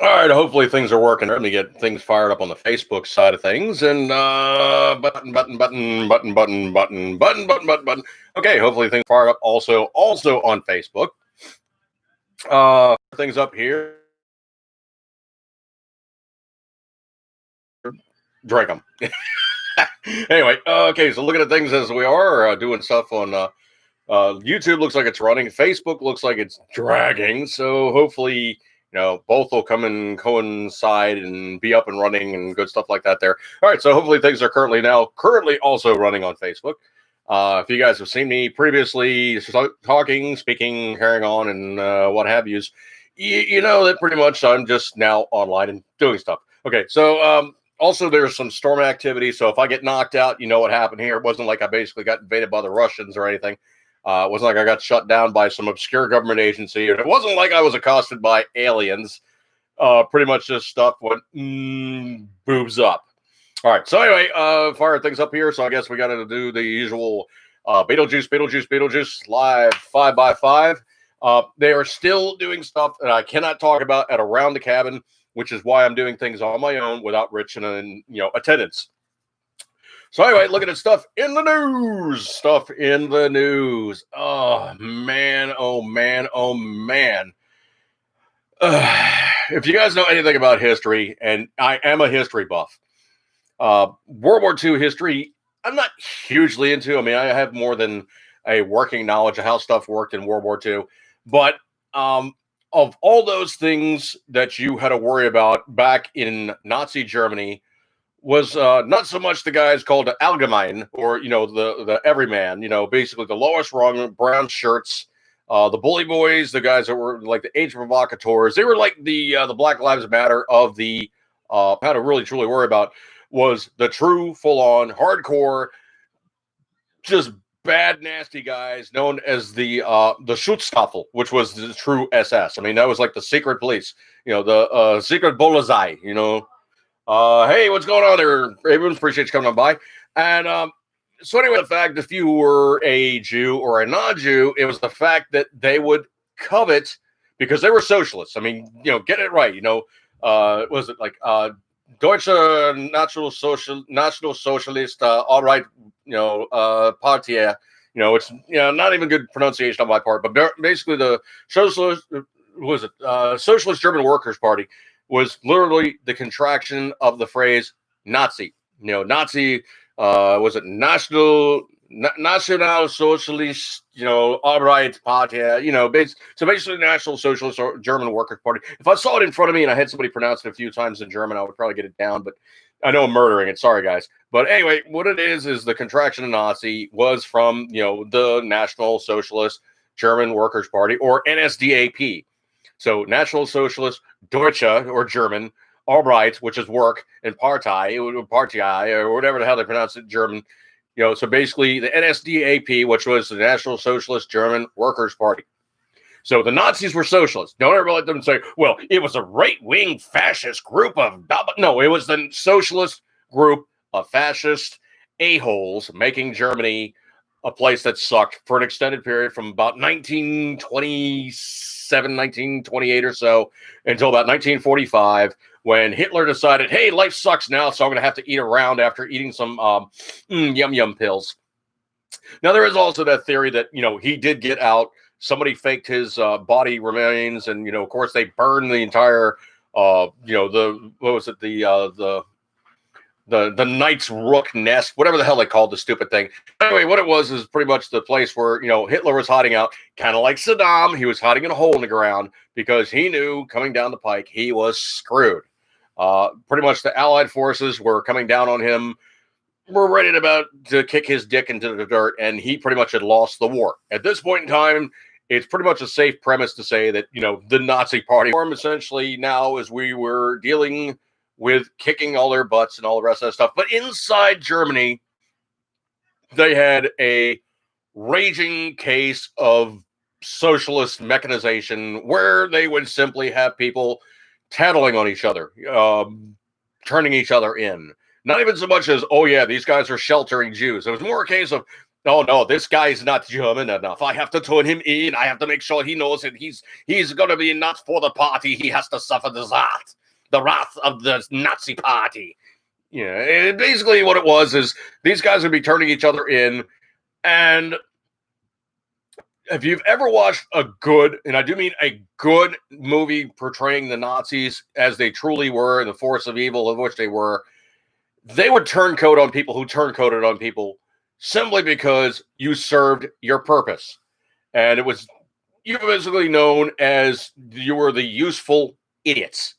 All right, hopefully things are working. Let me get things fired up on the Facebook side of things. And button. Okay, hopefully things fired up also on Facebook. Things up here. Drink them. Anyway, okay, so looking at things as we are doing stuff on YouTube looks like it's running. Facebook looks like it's dragging. So hopefully, both will come and coincide and be up and running and good stuff like that there. All right. So hopefully things are currently also running on Facebook. If you guys have seen me previously talking, speaking, carrying on, and what have yous, you know that pretty much I'm just now online and doing stuff. Okay. So, also, there's some storm activity. So if I get knocked out, you know what happened here. It wasn't like I basically got invaded by the Russians or anything. It wasn't like I got shut down by some obscure government agency. And it wasn't like I was accosted by aliens. Pretty much just stuff went boobs up. All right. So anyway, fire things up here. So I guess we got to do the usual Beetlejuice live 5x5. They are still doing stuff that I cannot talk about at Around the Cabin, which is why I'm doing things on my own without Rich and attendance. So anyway, looking at stuff in the news. Oh man, oh man, oh man. If you guys know anything about history, and I am a history buff, World War II history, I'm not hugely into. I mean, I have more than a working knowledge of how stuff worked in World War II. But of all those things that you had to worry about back in Nazi Germany, was not so much the guys called the Allgemein, or the everyman, basically the lowest rung brown shirts, the bully boys, the guys that were like the age provocateurs. They were like the Black Lives Matter of the how to really truly worry about was the true full on hardcore, just bad nasty guys known as the Schutzstaffel, which was the true SS. I mean, that was like the secret police, the secret Polizei, hey, what's going on there? Everyone appreciates you coming on by. And so anyway, the fact if you were a Jew or a non-Jew, it was the fact that they would covet because they were socialists. I mean, get it right. Was it like Deutsche National Socialist, all right, Party. It's not even good pronunciation on my part, but basically the socialist Socialist German Workers Party was literally the contraction of the phrase Nazi. Nazi was it National Socialist, Arbeit Party, so basically National Socialist or German Workers Party. If I saw it in front of me and I had somebody pronounce it a few times in German, I would probably get it down, but I know I'm murdering it. Sorry, guys. But anyway, what it is the contraction of Nazi was from, the National Socialist German Workers Party, or NSDAP. So National Socialist Deutsche, or German, Arbeit, which is work, and Partei, or whatever the hell they pronounce it, German. So basically the NSDAP, which was the National Socialist German Workers Party. So the Nazis were socialists. Don't ever let them say, well, it was a right-wing fascist group of... No, it was the socialist group of fascist a-holes making Germany a place that sucked for an extended period from about 1927, 1928 or so until about 1945, when Hitler decided, hey, life sucks now, so I'm going to have to eat around after eating some yum pills. Now, there is also that theory that, he did get out. Somebody faked his body remains, and, of course, they burned the entire, what was it, the Knight's Rook nest, whatever the hell they called the stupid thing. Anyway, what it was is pretty much the place where, Hitler was hiding out, kind of like Saddam. He was hiding in a hole in the ground because he knew coming down the pike, he was screwed. Pretty much the Allied forces were coming down on him, were ready to kick his dick into the dirt, and he pretty much had lost the war. At this point in time, it's pretty much a safe premise to say that, the Nazi party form essentially now as we were dealing with kicking all their butts and all the rest of that stuff. But inside Germany, they had a raging case of socialist mechanization where they would simply have people tattling on each other, turning each other in. Not even so much as, oh, yeah, these guys are sheltering Jews. It was more a case of, oh no, this guy's not German enough. I have to turn him in. I have to make sure he knows that he's going to be not for the party. He has to suffer the wrath of the Nazi party. Yeah, and basically what it was is these guys would be turning each other in. And if you've ever watched a good, and I do mean a good movie portraying the Nazis as they truly were, the force of evil of which they would turncoat on people who turncoated on people simply because you served your purpose. And it was basically known as you were the useful idiots.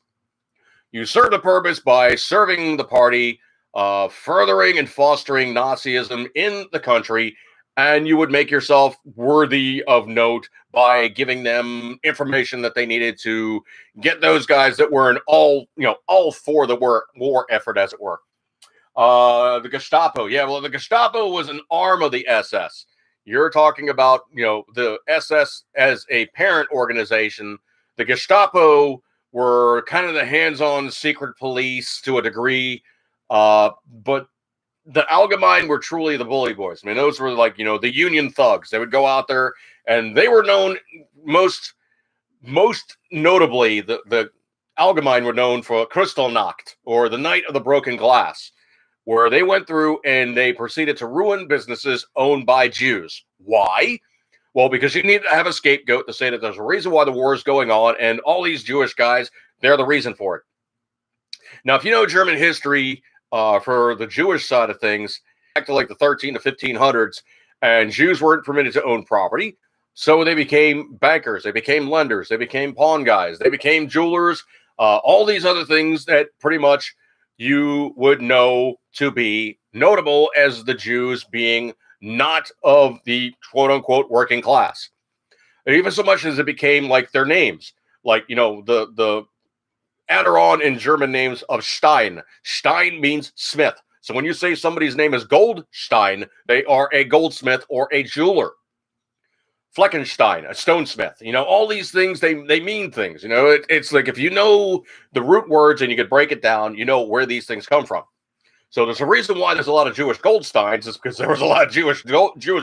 You served a purpose by serving the party, furthering and fostering Nazism in the country, and you would make yourself worthy of note by giving them information that they needed to get those guys that were in all for the war effort, as it were. The Gestapo. Yeah, well, the Gestapo was an arm of the SS. You're talking about, the SS as a parent organization. The Gestapo were kind of the hands-on secret police to a degree, but the Allgemeine were truly the bully boys. I mean, those were like, the Union thugs. They would go out there, and they were known most notably, the Allgemeine were known for Kristallnacht, or the Night of the Broken Glass, where they went through and they proceeded to ruin businesses owned by Jews. Why? Well, because you need to have a scapegoat to say that there's a reason why the war is going on, and all these Jewish guys, they're the reason for it. Now, if you know German history for the Jewish side of things, back to like the 13 to 1500s, and Jews weren't permitted to own property, so they became bankers, they became lenders, they became pawn guys, they became jewelers, all these other things that pretty much you would know to be notable as the Jews being not of the quote-unquote working class. And even so much as it became like their names, like, the Adiron in German names of Stein. Stein means smith. So when you say somebody's name is Goldstein, they are a goldsmith or a jeweler. Fleckenstein, a stonesmith. All these things, they mean things. It's like if you know the root words and you could break it down, you know where these things come from. So there's a reason why there's a lot of Jewish Goldsteins, is because there was a lot of Jewish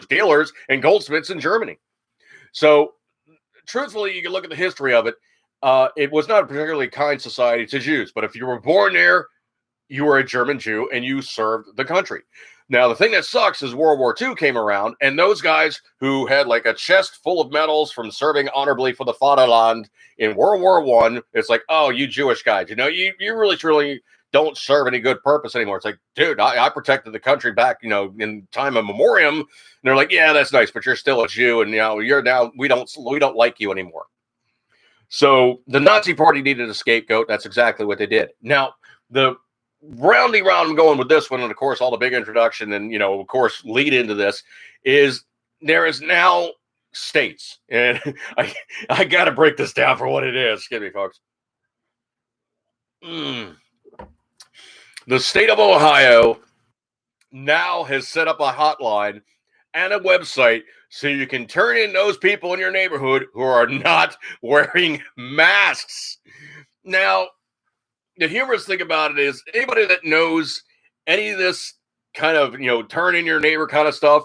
dealers and goldsmiths in Germany. So truthfully, you can look at the history of it. It was not a particularly kind society to Jews, but if you were born there, you were a German Jew and you served the country. Now, the thing that sucks is World War II came around, and those guys who had like a chest full of medals from serving honorably for the Vaterland in World War I, it's like, oh, you Jewish guys, you really, truly don't serve any good purpose anymore. It's like, dude, I protected the country back, in time of memoriam. And they're like, yeah, that's nice, but you're still a Jew, and you're now we don't like you anymore. So the Nazi Party needed a scapegoat. That's exactly what they did. Now, the roundy round I'm going with this one, and of course, all the big introduction and, of course, lead into this is there is now states. And I got to break this down for what it is. Excuse me, folks. The state of Ohio now has set up a hotline and a website so you can turn in those people in your neighborhood who are not wearing masks. Now, the humorous thing about it is anybody that knows any of this kind of, turn in your neighbor kind of stuff,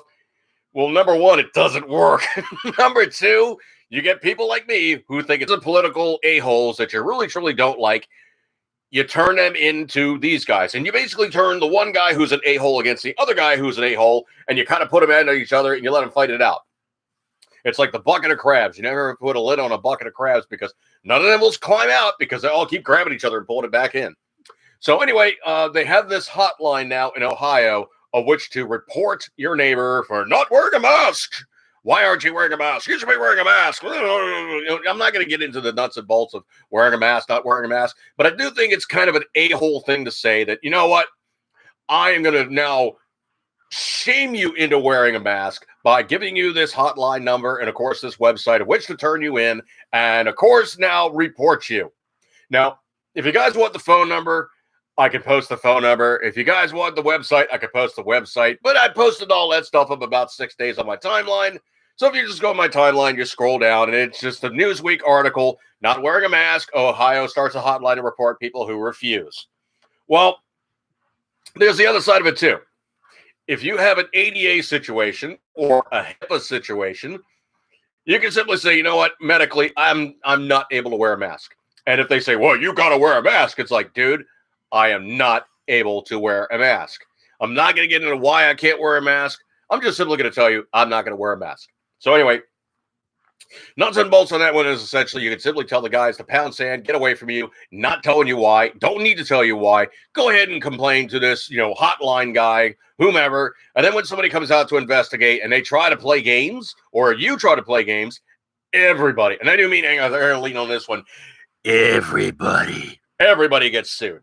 well, number one, it doesn't work. Number two, you get people like me who think it's a political a-holes that you really, truly don't like. You turn them into these guys. And you basically turn the one guy who's an a-hole against the other guy who's an a-hole, and you kind of put them into each other and you let them fight it out. It's like the bucket of crabs. You never put a lid on a bucket of crabs because none of them will climb out because they all keep grabbing each other and pulling it back in. So anyway, they have this hotline now in Ohio of which to report your neighbor for not wearing a mask. Why aren't you wearing a mask? You should be wearing a mask. I'm not going to get into the nuts and bolts of wearing a mask, not wearing a mask, but I do think it's kind of an a-hole thing to say that, you know what? I am going to now shame you into wearing a mask by giving you this hotline number and, of course, this website of which to turn you in and, of course, now report you. Now, if you guys want the phone number, I can post the phone number. If you guys want the website, I can post the website. But I posted all that stuff up about 6 days on my timeline. So if you just go on my timeline, you scroll down, and it's just a Newsweek article, not wearing a mask, Ohio starts a hotline to report people who refuse. Well, there's the other side of it, too. If you have an ADA situation or a HIPAA situation, you can simply say, you know what, medically, I'm not able to wear a mask. And if they say, well, you got to wear a mask, it's like, dude, I am not able to wear a mask. I'm not going to get into why I can't wear a mask. I'm just simply going to tell you I'm not going to wear a mask. So anyway, nuts and bolts on that one is essentially you can simply tell the guys to pound sand, get away from you, not telling you why, don't need to tell you why. Go ahead and complain to this, hotline guy, whomever. And then when somebody comes out to investigate and they try to play games or you try to play games, everybody, and I do mean, hang on, they're lean on this one, everybody gets sued.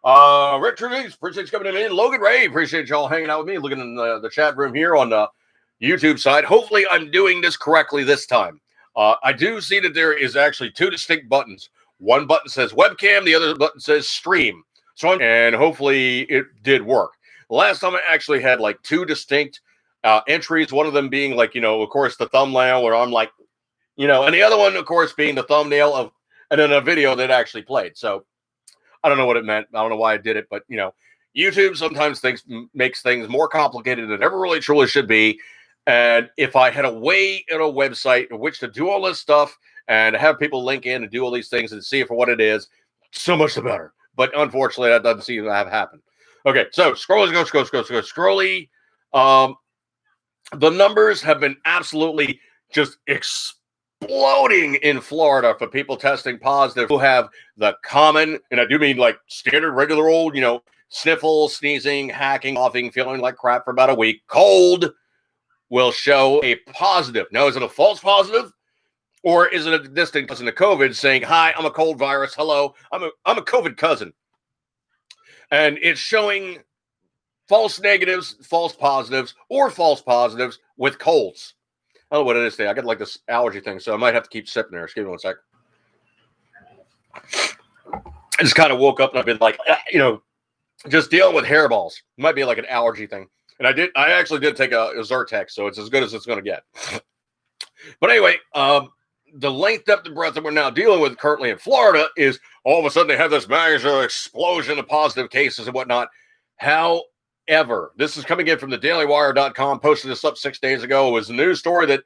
Rick Trudis, appreciate you coming in. Logan Ray, appreciate y'all hanging out with me, looking in the chat room here on the YouTube side. Hopefully I'm doing this correctly this time. I do see that there is actually two distinct buttons. One button says webcam, the other button says stream. And hopefully it did work. Last time I actually had like two distinct entries, one of them being like, of course, the thumbnail where I'm like, and the other one, of course, being the thumbnail of, and then a video that actually played. So I don't know what it meant. I don't know why I did it, but YouTube sometimes makes things more complicated than it ever really truly should be. And if I had a way in a website in which to do all this stuff and have people link in and do all these things and see it for what it is, so much the better. But unfortunately, that doesn't seem to have happened. Okay, so scrolly. The numbers have been absolutely just exploding in Florida for people testing positive who have the common, and I do mean like standard, regular old, sniffle, sneezing, hacking, coughing, feeling like crap for about a week. Cold will show a positive. Now, is it a false positive? Or is it a distant cousin of COVID saying, hi, I'm a cold virus. Hello, I'm a COVID cousin. And it's showing false negatives, false positives, or false positives with colds. I don't know what it is today. I got like this allergy thing, so I might have to keep sipping there. Excuse me one sec. I just kind of woke up and I've been like, just dealing with hairballs. It might be like an allergy thing. And I actually did take a Zyrtec, so it's as good as it's going to get. But anyway, the length, depth, and breadth that we're now dealing with currently in Florida is all of a sudden they have this massive explosion of positive cases and whatnot. However, this is coming in from the dailywire.com, posted this up 6 days ago. It was a news story that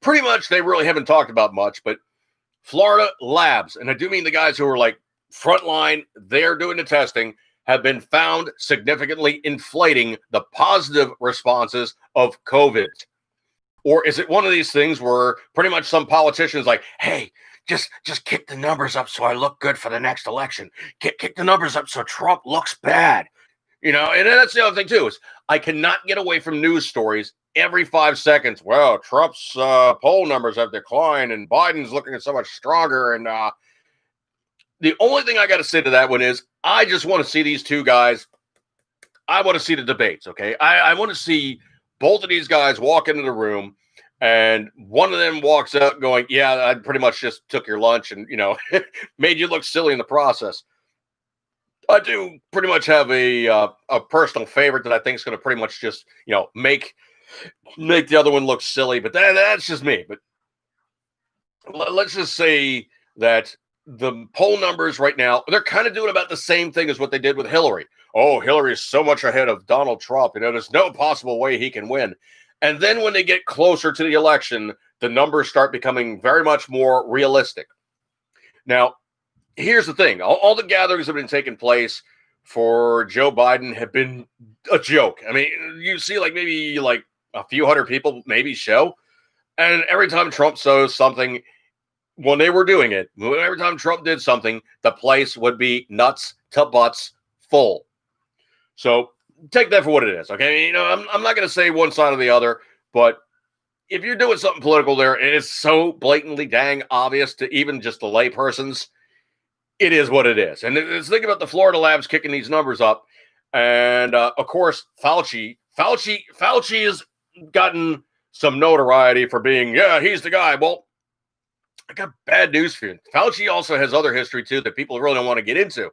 pretty much they really haven't talked about much, but Florida labs, and I do mean the guys who are like frontline, they're doing the testing, have been found significantly inflating the positive responses of COVID. Or is it one of these things where pretty much some politicians like, hey, just kick the numbers up so I look good for the next election. Kick the numbers up so Trump looks bad. And that's the other thing too, is I cannot get away from news stories every 5 seconds. Well, Trump's poll numbers have declined and Biden's looking so much stronger. And the only thing I got to say to that one is I just want to see these two guys. I want to see the debates, okay? I want to see both of these guys walk into the room and one of them walks out going, yeah, I pretty much just took your lunch and, made you look silly in the process. I do pretty much have a personal favorite that I think is going to pretty much just, make the other one look silly, but that's just me. But let's just say that the poll numbers right now, they're kind of doing about the same thing as what they did with Hillary. Oh, Hillary is so much ahead of Donald Trump. There's no possible way he can win. And then when they get closer to the election, the numbers start becoming very much more realistic. Now, here's the thing. All the gatherings that have been taking place for Joe Biden have been a joke. I mean, you see maybe a few hundred people maybe show. And every time Trump shows something, when they were doing it, every time Trump did something, the place would be nuts to butts full. So take that for what it is, okay? I'm not going to say one side or the other, but if you're doing something political there, and it's so blatantly dang obvious to even just the laypersons, it is what it is. And let's think about the Florida labs kicking these numbers up. And, of course, Fauci has gotten some notoriety for being, yeah, he's the guy. Well, I got bad news for you. Fauci also has other history, too, that people really don't want to get into.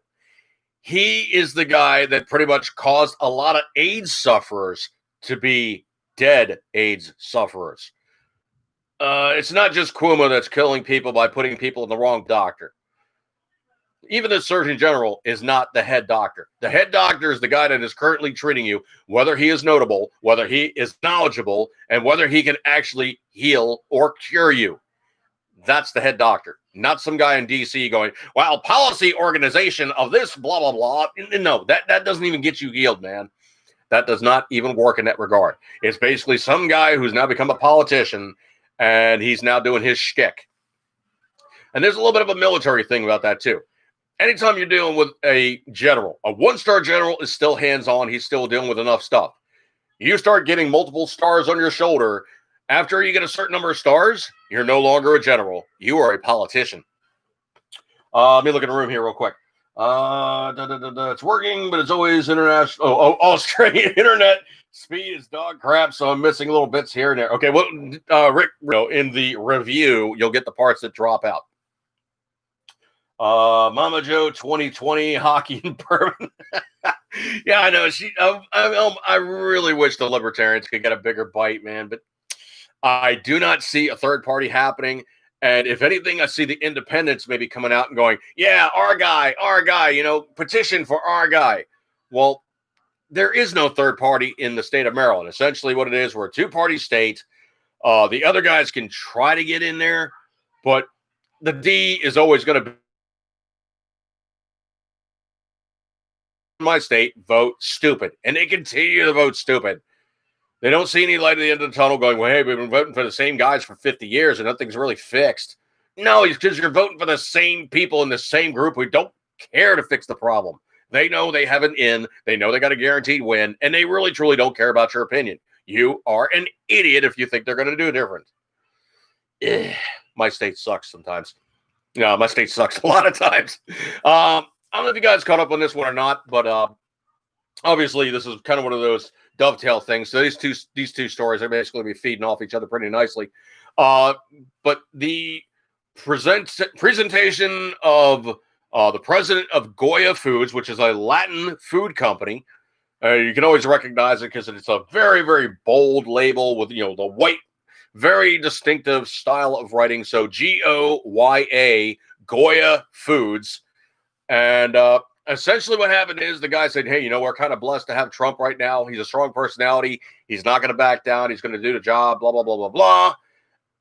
He is the guy that pretty much caused a lot of AIDS sufferers to be dead AIDS sufferers. It's not just Cuomo that's killing people by putting people in the wrong doctor. Even the Surgeon General is not the head doctor. The head doctor is the guy that is currently treating you, whether he is notable, whether he is knowledgeable, and whether he can actually heal or cure you. That's the head doctor, not some guy in DC going, well, policy organization of this, blah, blah, blah. No, that doesn't even get you healed, man. That does not even work in that regard. It's basically some guy who's now become a politician, and he's now doing his shtick. And there's a little bit of a military thing about that, too. Anytime you're dealing with a general, a one-star general is still hands-on. He's still dealing with enough stuff. You start getting multiple stars on your shoulder. After you get a certain number of stars, you're no longer a general. You are a politician. Let me look in the room here real quick. It's working, but it's always international. Australian internet speed is dog crap, so I'm missing little bits here and there. Okay, well, Rick, in the review, you'll get the parts that drop out. Mama Joe 2020 hockey in bourbon. Yeah, I know. I really wish the libertarians could get a bigger bite, man, but I do not see a third party happening. And if anything, I see the independents maybe coming out and going, yeah, our guy, petition for our guy. Well, there is no third party in the state of Maryland. Essentially what it is, we're a two-party state. The other guys can try to get in there, but the D is always going to be my state, vote stupid. And they continue to vote stupid. They don't see any light at the end of the tunnel going, well, hey, we've been voting for the same guys for 50 years and nothing's really fixed. No, it's because you're voting for the same people in the same group who don't care to fix the problem. They know they have an in. They know they got a guaranteed win, and they really, truly don't care about your opinion. You are an idiot if you think they're going to do different. My state sucks sometimes. No, my state sucks a lot of times. I don't know if you guys caught up on this one or not, but obviously this is kind of one of those dovetail things. So these two stories are basically be feeding off each other pretty nicely. But the presentation of the president of Goya Foods, which is a Latin food company, you can always recognize it because it's a very, very bold label with the white, very distinctive style of writing. So Goya, Goya Foods. And essentially what happened is the guy said, hey, we're kind of blessed to have Trump right now. He's a strong personality. He's not going to back down. He's going to do the job, blah, blah, blah, blah, blah.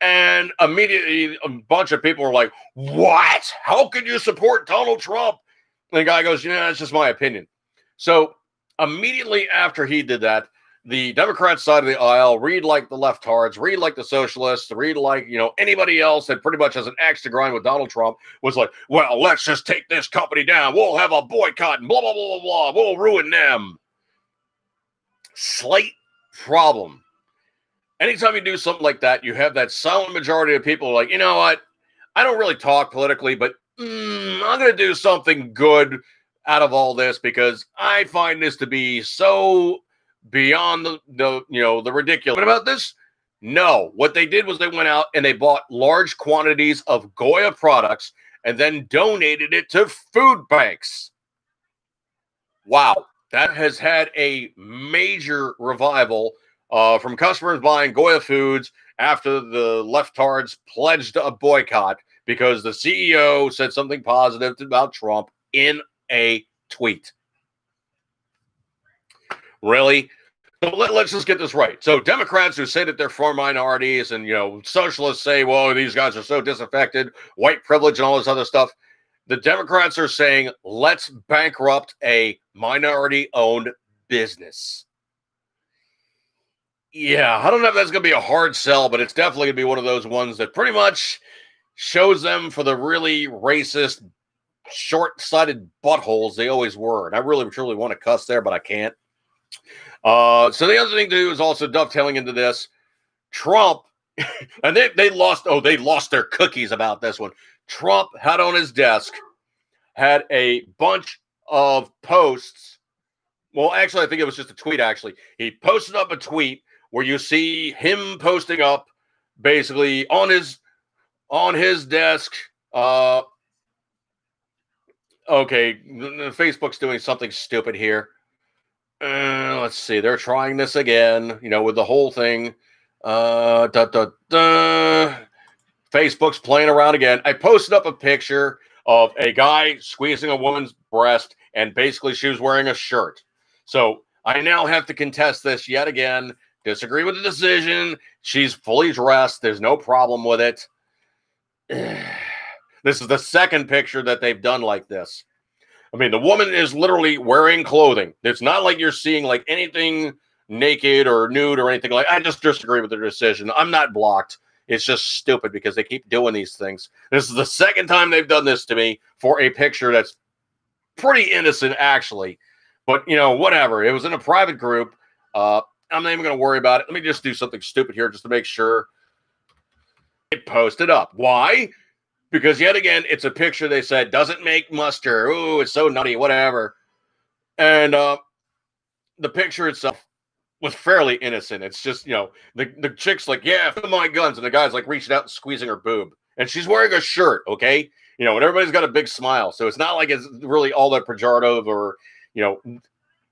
And immediately a bunch of people were like, what? How could you support Donald Trump? And the guy goes, that's just my opinion. So immediately after he did that, the Democrat side of the aisle, read like the leftards, read like the socialists, read like, anybody else that pretty much has an axe to grind with Donald Trump was like, well, let's just take this company down. We'll have a boycott and blah, blah, blah, blah, blah. We'll ruin them. Slight problem. Anytime you do something like that, you have that silent majority of people like, you know what? I don't really talk politically, but I'm going to do something good out of all this because I find this to be so beyond the ridiculous. What about this? No. What they did was they went out and they bought large quantities of Goya products and then donated it to food banks. Wow. That has had a major revival from customers buying Goya Foods after the leftards pledged a boycott because the CEO said something positive about Trump in a tweet. Really? So let's just get this right. So Democrats who say that they're for minorities and, socialists say, well, these guys are so disaffected, white privilege and all this other stuff. The Democrats are saying, let's bankrupt a minority-owned business. Yeah, I don't know if that's going to be a hard sell, but it's definitely going to be one of those ones that pretty much shows them for the really racist, short-sighted buttholes they always were. And I really, truly want to cuss there, but I can't. So the other thing to do is also dovetailing into this. Trump, and they lost their cookies about this one. Trump had on his desk, had a bunch of posts. Well, actually, I think it was just a tweet, actually. He posted up a tweet where you see him posting up basically on his desk. Okay, Facebook's doing something stupid here. Let's see. They're trying this again, with the whole thing. Facebook's playing around again. I posted up a picture of a guy squeezing a woman's breast, and basically she was wearing a shirt. So I now have to contest this yet again. Disagree with the decision. She's fully dressed. There's no problem with it. This is the second picture that they've done like this. I mean, the woman is literally wearing clothing. It's not like you're seeing like anything naked or nude or anything like. I just disagree with their decision. I'm not blocked. It's just stupid because they keep doing these things. This is the second time they've done this to me for a picture that's pretty innocent, actually. But, you know, whatever. It was in a private group. I'm not even going to worry about it. Let me just do something stupid here just to make sure it posted up. Why? Because yet again, it's a picture they said doesn't make muster. Ooh, it's so nutty, whatever. And the picture itself was fairly innocent. It's just, you know, the chick's like, yeah, fill my guns. And the guy's like reaching out and squeezing her boob. And she's wearing a shirt, okay? You know, and everybody's got a big smile. So it's not like it's really all that pejorative or, you know,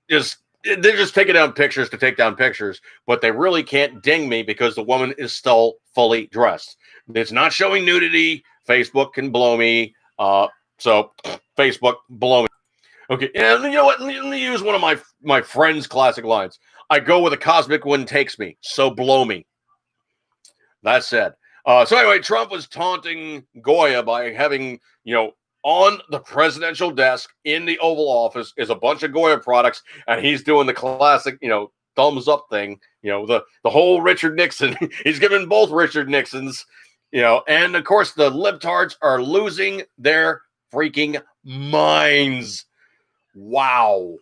they're just taking down pictures to take down pictures. But they really can't ding me because the woman is still fully dressed. It's not showing nudity. Facebook can blow me. So Facebook, blow me. Okay, and you know what? Let me use one of my friend's classic lines. I go where the cosmic wind takes me, so blow me. That said. So anyway, Trump was taunting Goya by having, you know, on the presidential desk in the Oval Office is a bunch of Goya products, and he's doing the classic, you know, thumbs up thing. You know, the whole Richard Nixon. He's giving both Richard Nixons, you know, and of course the libtards are losing their freaking minds. Wow.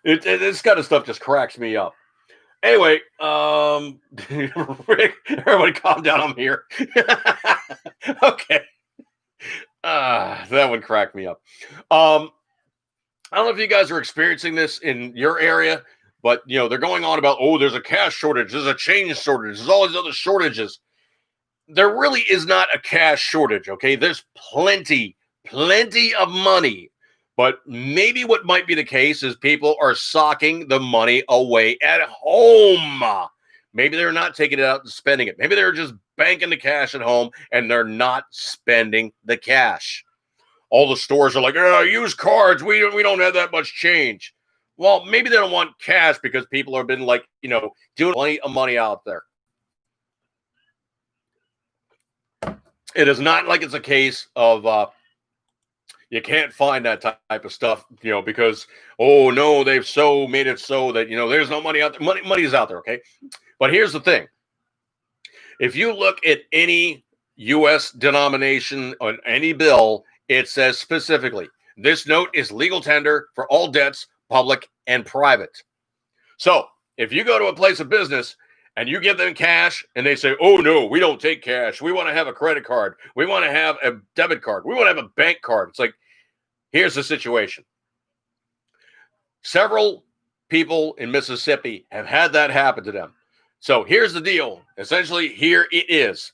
This kind of stuff just cracks me up. Anyway, Rick, everybody calm down. I'm here. Okay. That one cracked me up. I don't know if you guys are experiencing this in your area, but, you know, they're going on about, oh, there's a cash shortage. There's a change shortage. There's all these other shortages. There really is not a cash shortage, okay? There's plenty of money. But maybe what might be the case is people are socking the money away at home. Maybe they're not taking it out and spending it. Maybe they're just banking the cash at home and they're not spending the cash. All the stores are like, oh, use cards. We don't have that much change. Well, maybe they don't want cash because people have been like, you know, doing plenty of money out there. It is not like it's a case of you can't find that type of stuff, you know, because, oh, no, they've so made it so that, you know, there's no money out there. Money's out there, okay? But here's the thing. If you look at any U.S. denomination on any bill, it says specifically, this note is legal tender for all debts, public and private. So if you go to a place of business and you give them cash and they say, oh, no, we don't take cash. We want to have a credit card. We want to have a debit card. We want to have a bank card. It's like, here's the situation. Several people in Mississippi have had that happen to them. So here's the deal. Essentially, here it is.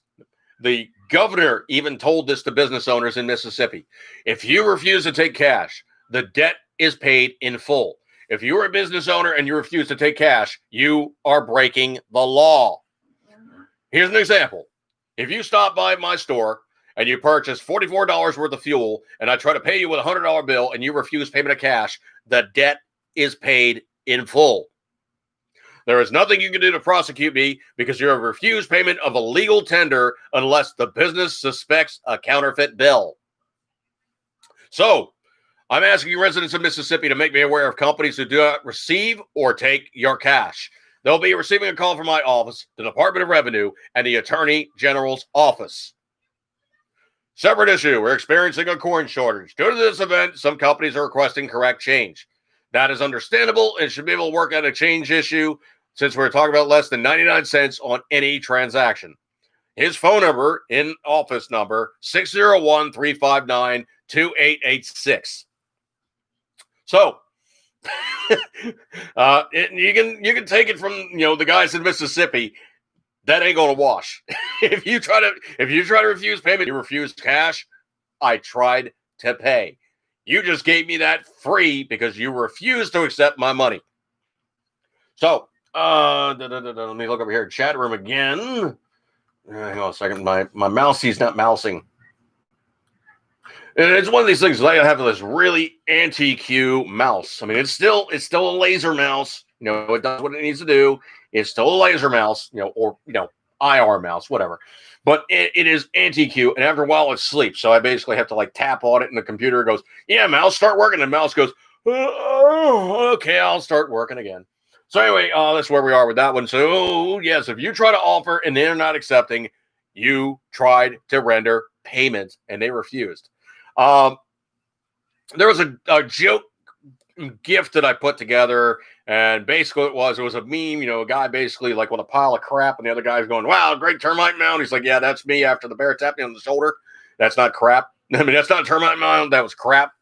The governor even told this to business owners in Mississippi. If you refuse to take cash, the debt is paid in full. If you're a business owner and you refuse to take cash, you are breaking the law. Here's an example. If you stop by my store and you purchase $44 worth of fuel and I try to pay you with a $100 bill and you refuse payment of cash, the debt is paid in full. There is nothing you can do to prosecute me because you have refused payment of a legal tender unless the business suspects a counterfeit bill. So, I'm asking you residents of Mississippi to make me aware of companies who do not receive or take your cash. They'll be receiving a call from my office, the Department of Revenue, and the Attorney General's office. Separate issue. We're experiencing a coin shortage. Due to this event, some companies are requesting correct change. That is understandable and should be able to work out a change issue since we're talking about less than 99 cents on any transaction. His phone number in office number, 601-359-2886. So, you can take it from, you know, the guys in Mississippi. That ain't gonna wash. If you try to refuse payment, you refuse cash. I tried to pay. You just gave me that free because you refused to accept my money. So, let me look over here. Chat room again. Hang on a second. My mousie's not mousing. And it's one of these things. I have this really anti-Q mouse. I mean, it's still a laser mouse. It does what it needs to do. It's still a laser mouse. Or IR mouse, whatever. But it is anti-Q, and after a while, it sleeps. So I basically have to like tap on it, and the computer goes, "Yeah, mouse, start working." And the mouse goes, "Oh, okay, I'll start working again." So anyway, that's where we are with that one. So yes, if you try to offer and they're not accepting, you tried to render payment and they refused. Um, there was a joke gift that I put together, and basically it was a meme. A guy basically like with a pile of crap, and the other guy's going, "Wow, great termite mound." He's like, "Yeah, that's me." After the bear tapped me on the shoulder, that's not crap. I mean, that's not a termite mound. That was crap.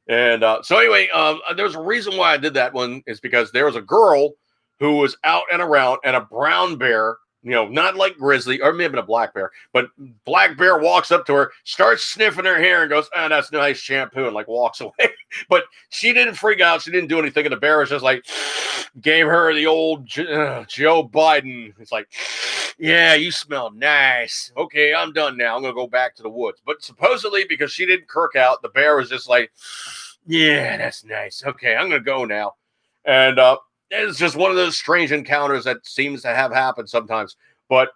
And so anyway, there's a reason why I did that one is because there was a girl who was out and around, and a brown bear, not like grizzly or maybe a black bear, but black bear walks up to her, starts sniffing her hair, and goes, "Oh, that's nice shampoo," and like walks away. But she didn't freak out. She didn't do anything, and the bear was just like gave her the old Joe Biden. It's like, "Yeah, you smell nice. Okay, I'm done now. I'm gonna go back to the woods." But supposedly, because she didn't kirk out, the bear was just like, "Yeah, that's nice. Okay, I'm gonna go now." And it's just one of those strange encounters that seems to have happened sometimes. But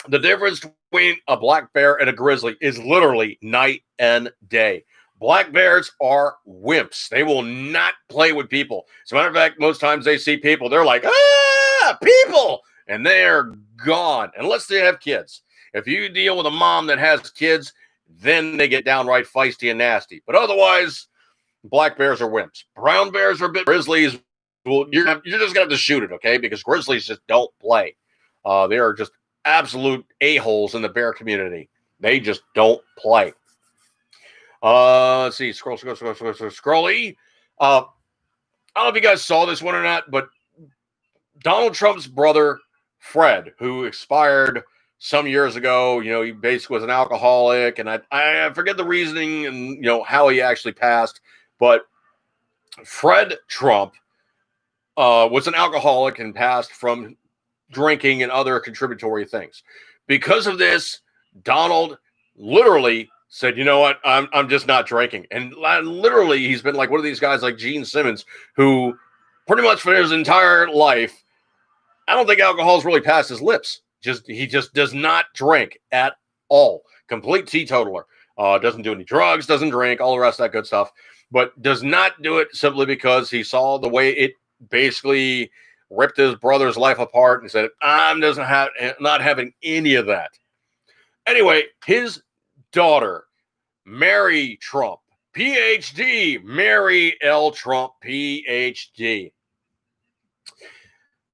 the difference between a black bear and a grizzly is literally night and day. Black bears are wimps. They will not play with people. As a matter of fact, most times they see people, they're like, "Ah, people!" And they're gone, unless they have kids. If you deal with a mom that has kids, then they get downright feisty and nasty. But otherwise, black bears are wimps. Brown bears are a bit. Grizzlies, well, you're just gonna have to shoot it, okay? Because grizzlies just don't play. They are just absolute a-holes in the bear community. They just don't play. Let's see. Scrolly. I don't know if you guys saw this one or not, but Donald Trump's brother, Fred, who expired some years ago, he basically was an alcoholic, and I forget the reasoning and, how he actually passed, but Fred Trump was an alcoholic and passed from drinking and other contributory things. Because of this, Donald literally said, "You know what? I'm just not drinking." And literally, he's been like one of these guys like Gene Simmons, who pretty much for his entire life, I don't think alcohol's really passed his lips. He just does not drink at all. Complete teetotaler. Doesn't do any drugs, doesn't drink, all the rest of that good stuff, but does not do it simply because he saw the way it basically ripped his brother's life apart and said, "I'm not having any of that." Anyway, his daughter, Mary Trump, PhD, Mary L. Trump, PhD.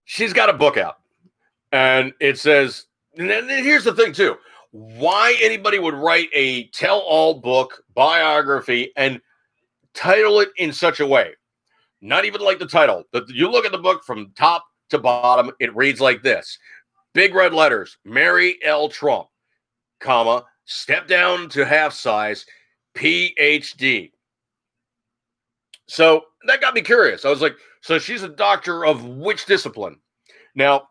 She's got a book out, and it says, and here's the thing too, why anybody would write a tell-all book, biography, and title it in such a way. Not even like the title. You look at the book from top to bottom, it reads like this. Big red letters, Mary L. Trump, comma, step down to half size, PhD. So that got me curious. I was like, so she's a doctor of which discipline? Now,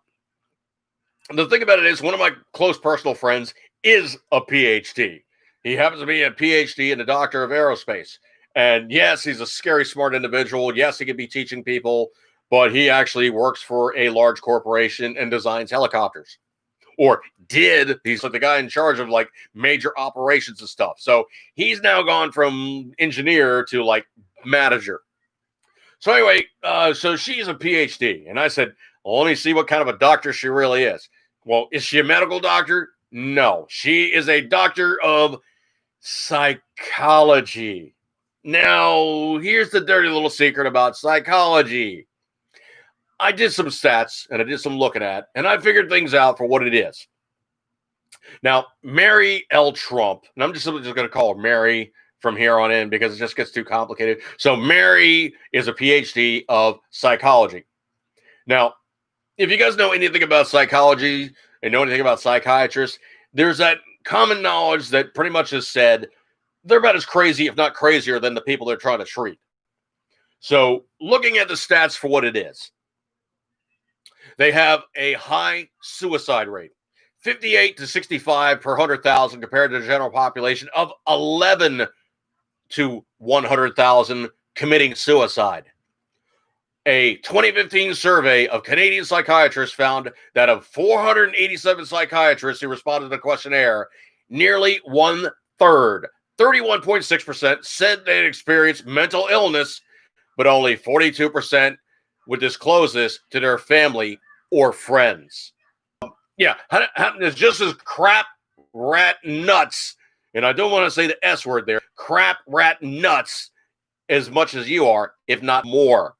the thing about it is, one of my close personal friends is a PhD. He happens to be a PhD and a doctor of aerospace. And yes, he's a scary, smart individual. Yes, he could be teaching people, but he actually works for a large corporation and designs helicopters. Or did. He's like the guy in charge of like major operations and stuff. So he's now gone from engineer to like manager. So anyway, so she's a PhD. And I said, well, let me see what kind of a doctor she really is. Well, is she a medical doctor? No, she is a doctor of psychology. Now, here's the dirty little secret about psychology. I did some stats and I did some looking at, and I figured things out for what it is. Now, Mary L. Trump, and I'm just going to call her Mary from here on in because it just gets too complicated. So Mary is a PhD of psychology. Now, if you guys know anything about psychology and know anything about psychiatrists, there's that common knowledge that pretty much is said they're about as crazy, if not crazier, than the people they're trying to treat. So looking at the stats for what it is, they have a high suicide rate. 58 to 65 per 100,000 compared to the general population of 11 to 100,000 committing suicide. A 2015 survey of Canadian psychiatrists found that of 487 psychiatrists who responded to the questionnaire, nearly one third, 31.6%, said they had experienced mental illness, but only 42% would disclose this to their family or friends. Yeah, it's just as crap rat nuts, and I don't want to say the S word there, crap rat nuts as much as you are, if not more.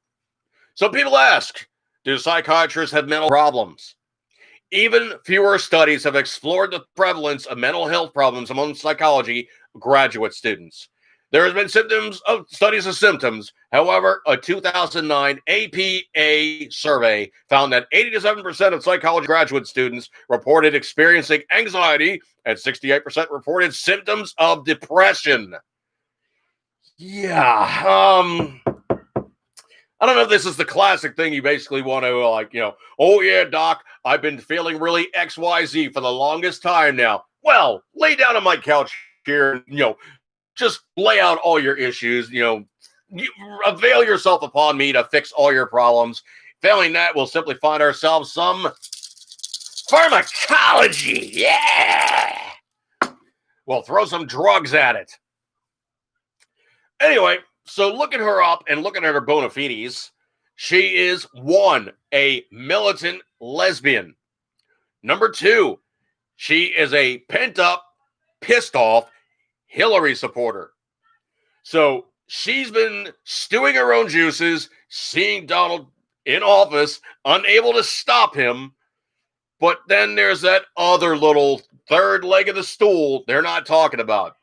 So people ask, do psychiatrists have mental problems? Even fewer studies have explored the prevalence of mental health problems among psychology graduate students. There has been studies of symptoms. However, a 2009 APA survey found that 87% of psychology graduate students reported experiencing anxiety and 68% reported symptoms of depression. Yeah, I don't know if this is the classic thing you basically want to oh yeah, doc, I've been feeling really XYZ for the longest time now. Well, lay down on my couch here and, just lay out all your issues, you avail yourself upon me to fix all your problems. Failing that, we'll simply find ourselves some pharmacology. Yeah. We'll throw some drugs at it. Anyway, so looking her up and looking at her bona fides, she is 1, a militant lesbian. Number 2, she is a pent up, pissed off Hillary supporter. So she's been stewing her own juices, seeing Donald in office, unable to stop him. But then there's that other little third leg of the stool they're not talking about.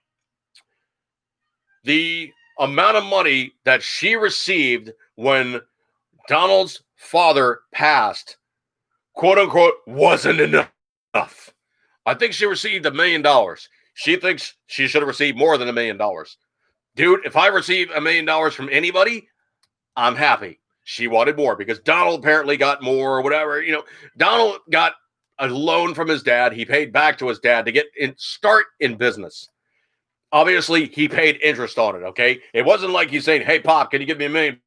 The amount of money that she received when Donald's father passed, quote unquote, wasn't enough. I think she received $1 million. She thinks she should have received more than $1 million. Dude, if I receive $1 million from anybody, I'm happy. She wanted more because Donald apparently got more or whatever. Donald got a loan from his dad. He paid back to his dad to start in business. Obviously, he paid interest on it, okay? It wasn't like he's saying, hey, Pop, can you give me $1 million?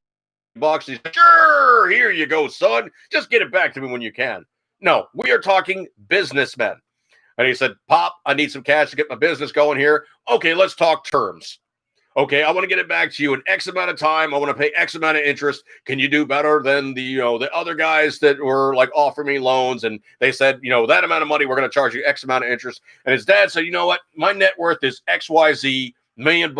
He's like, sure, here you go, son. Just get it back to me when you can. No, we are talking businessmen. And he said, Pop, I need some cash to get my business going here. Okay, let's talk terms. Okay, I want to get it back to you in X amount of time. I want to pay X amount of interest. Can you do better than the other guys that were like offering me loans? And they said, that amount of money, we're going to charge you X amount of interest. And his dad said, you know what? My net worth is XYZ, $1 million,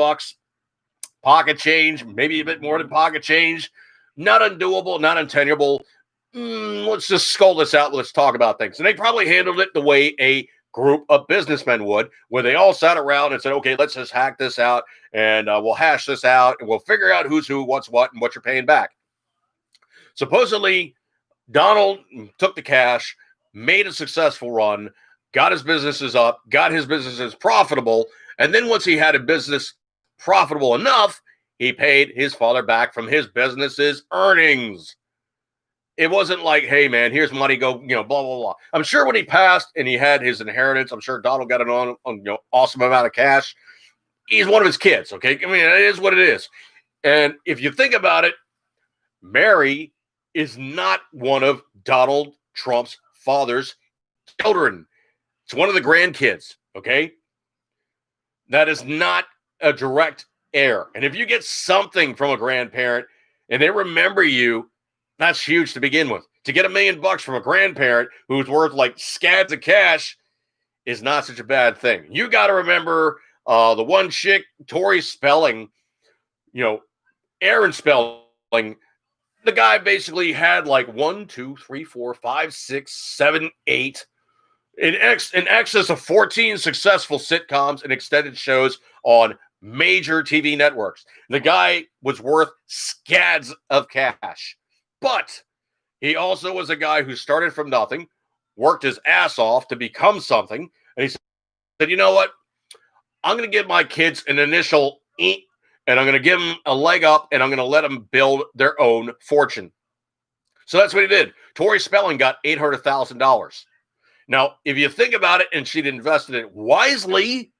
pocket change, maybe a bit more than pocket change. Not undoable, not untenable. Let's just skull this out. Let's talk about things. And they probably handled it the way a group of businessmen would, where they all sat around and said, okay, let's just hack this out and we'll hash this out and we'll figure out who's who, what's what, and what you're paying back. Supposedly, Donald took the cash, made a successful run, got his businesses up, got his businesses profitable, and then once he had a business profitable enough, he paid his father back from his business's earnings. It wasn't like, hey, man, here's money, go, blah, blah, blah. I'm sure when he passed and he had his inheritance, I'm sure Donald got an awesome amount of cash. He's one of his kids, okay? I mean, it is what it is. And if you think about it, Mary is not one of Donald Trump's father's children. It's one of the grandkids, okay? That is not a direct heir. And if you get something from a grandparent and they remember you, that's huge to begin with. To get $1 million from a grandparent who's worth like scads of cash is not such a bad thing. You got to remember the one chick, Tori Spelling, Aaron Spelling, the guy basically had like 1, 2, 3, 4, 5, 6, 7, 8, in excess of 14 successful sitcoms and extended shows on major TV networks. The guy was worth scads of cash. But he also was a guy who started from nothing, worked his ass off to become something. And he said, you know what? I'm going to give my kids an initial and I'm going to give them a leg up and I'm going to let them build their own fortune. So that's what he did. Tori Spelling got $800,000. Now, if you think about it and she'd invested it wisely,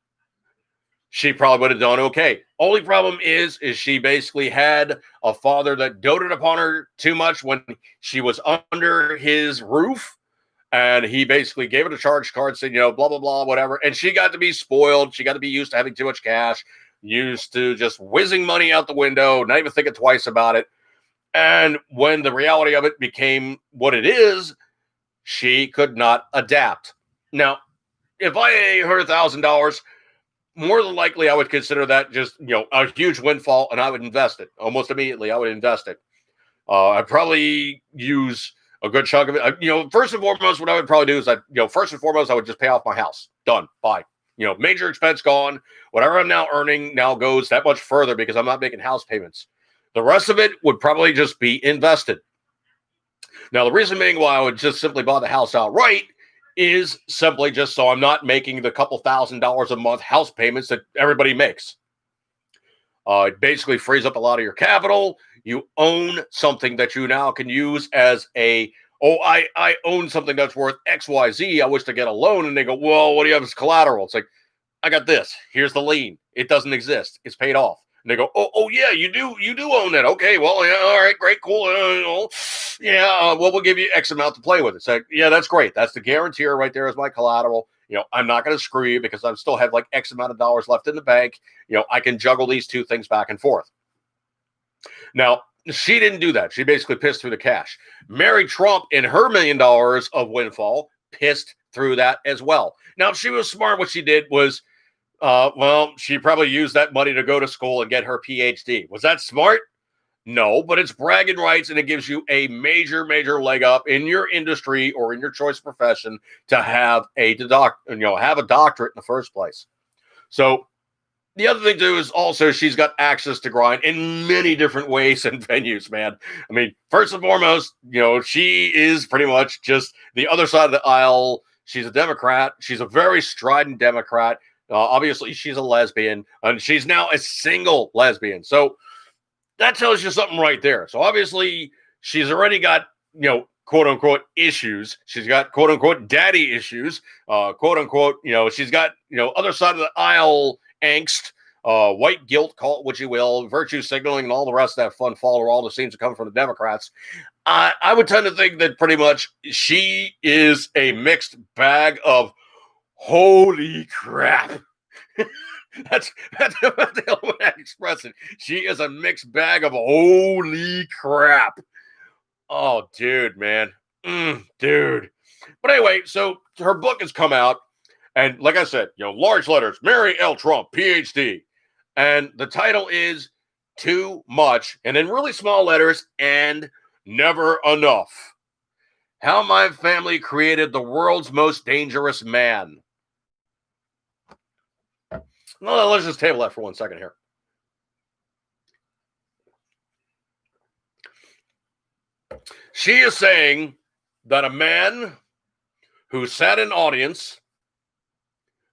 she probably would have done okay. Only problem is she basically had a father that doted upon her too much when she was under his roof. And he basically gave it a charge card, saying, blah, blah, blah, whatever. And she got to be spoiled. She got to be used to having too much cash, used to just whizzing money out the window, not even thinking twice about it. And when the reality of it became what it is, she could not adapt. Now, if I owed her $1,000, more than likely I would consider that just, a huge windfall, and I would invest it. Almost immediately, I would invest it. I'd probably use a good chunk of it. First and foremost, what I would probably do is first and foremost, I would just pay off my house. Done. Bye. Major expense gone. Whatever I'm now earning now goes that much further because I'm not making house payments. The rest of it would probably just be invested. Now, the reason being why I would just simply buy the house outright is simply just so I'm not making the couple $1,000s a month house payments that everybody makes. It basically frees up a lot of your capital. You own something that you now can use as I own something that's worth XYZ. I wish to get a loan. And they go, well, what do you have as collateral? It's like, I got this. Here's the lien. It doesn't exist. It's paid off. And they go, oh yeah, you do own that. Okay, well, yeah, all right, great, cool. Well, we'll give you X amount to play with. It's like, yeah, that's great. That's the guarantor right there as my collateral. I'm not going to screw you because I still have like X amount of dollars left in the bank. I can juggle these two things back and forth. Now, she didn't do that. She basically pissed through the cash. Mary Trump, in her $1 million of windfall, pissed through that as well. Now, if she was smart, what she did was, she probably used that money to go to school and get her PhD. Was that smart? No, but it's bragging rights, and it gives you a major, major leg up in your industry or in your choice profession to have a doctorate in the first place. So the other thing too is also she's got access to grind in many different ways and venues, man. I mean, first and foremost, she is pretty much just the other side of the aisle. She's a Democrat. She's a very strident Democrat. Obviously, she's a lesbian, and she's now a single lesbian. So that tells you something right there. So obviously, she's already got, quote unquote issues. She's got quote unquote daddy issues. Quote unquote, she's got, other side of the aisle angst, white guilt, call it what you will, virtue signaling, and all the rest of that fun follower, all the scenes that come from the Democrats. I would tend to think that pretty much she is a mixed bag of holy crap. that's the hell way I express it. She is a mixed bag of holy crap. Oh, dude, man. Dude. But anyway, so her book has come out. And like I said, large letters, Mary L. Trump, PhD. And the title is Too Much. And in really small letters, and never enough. How my family created the world's most dangerous man. Well, let's just table that for 1 second here. She is saying that a man who sat in audience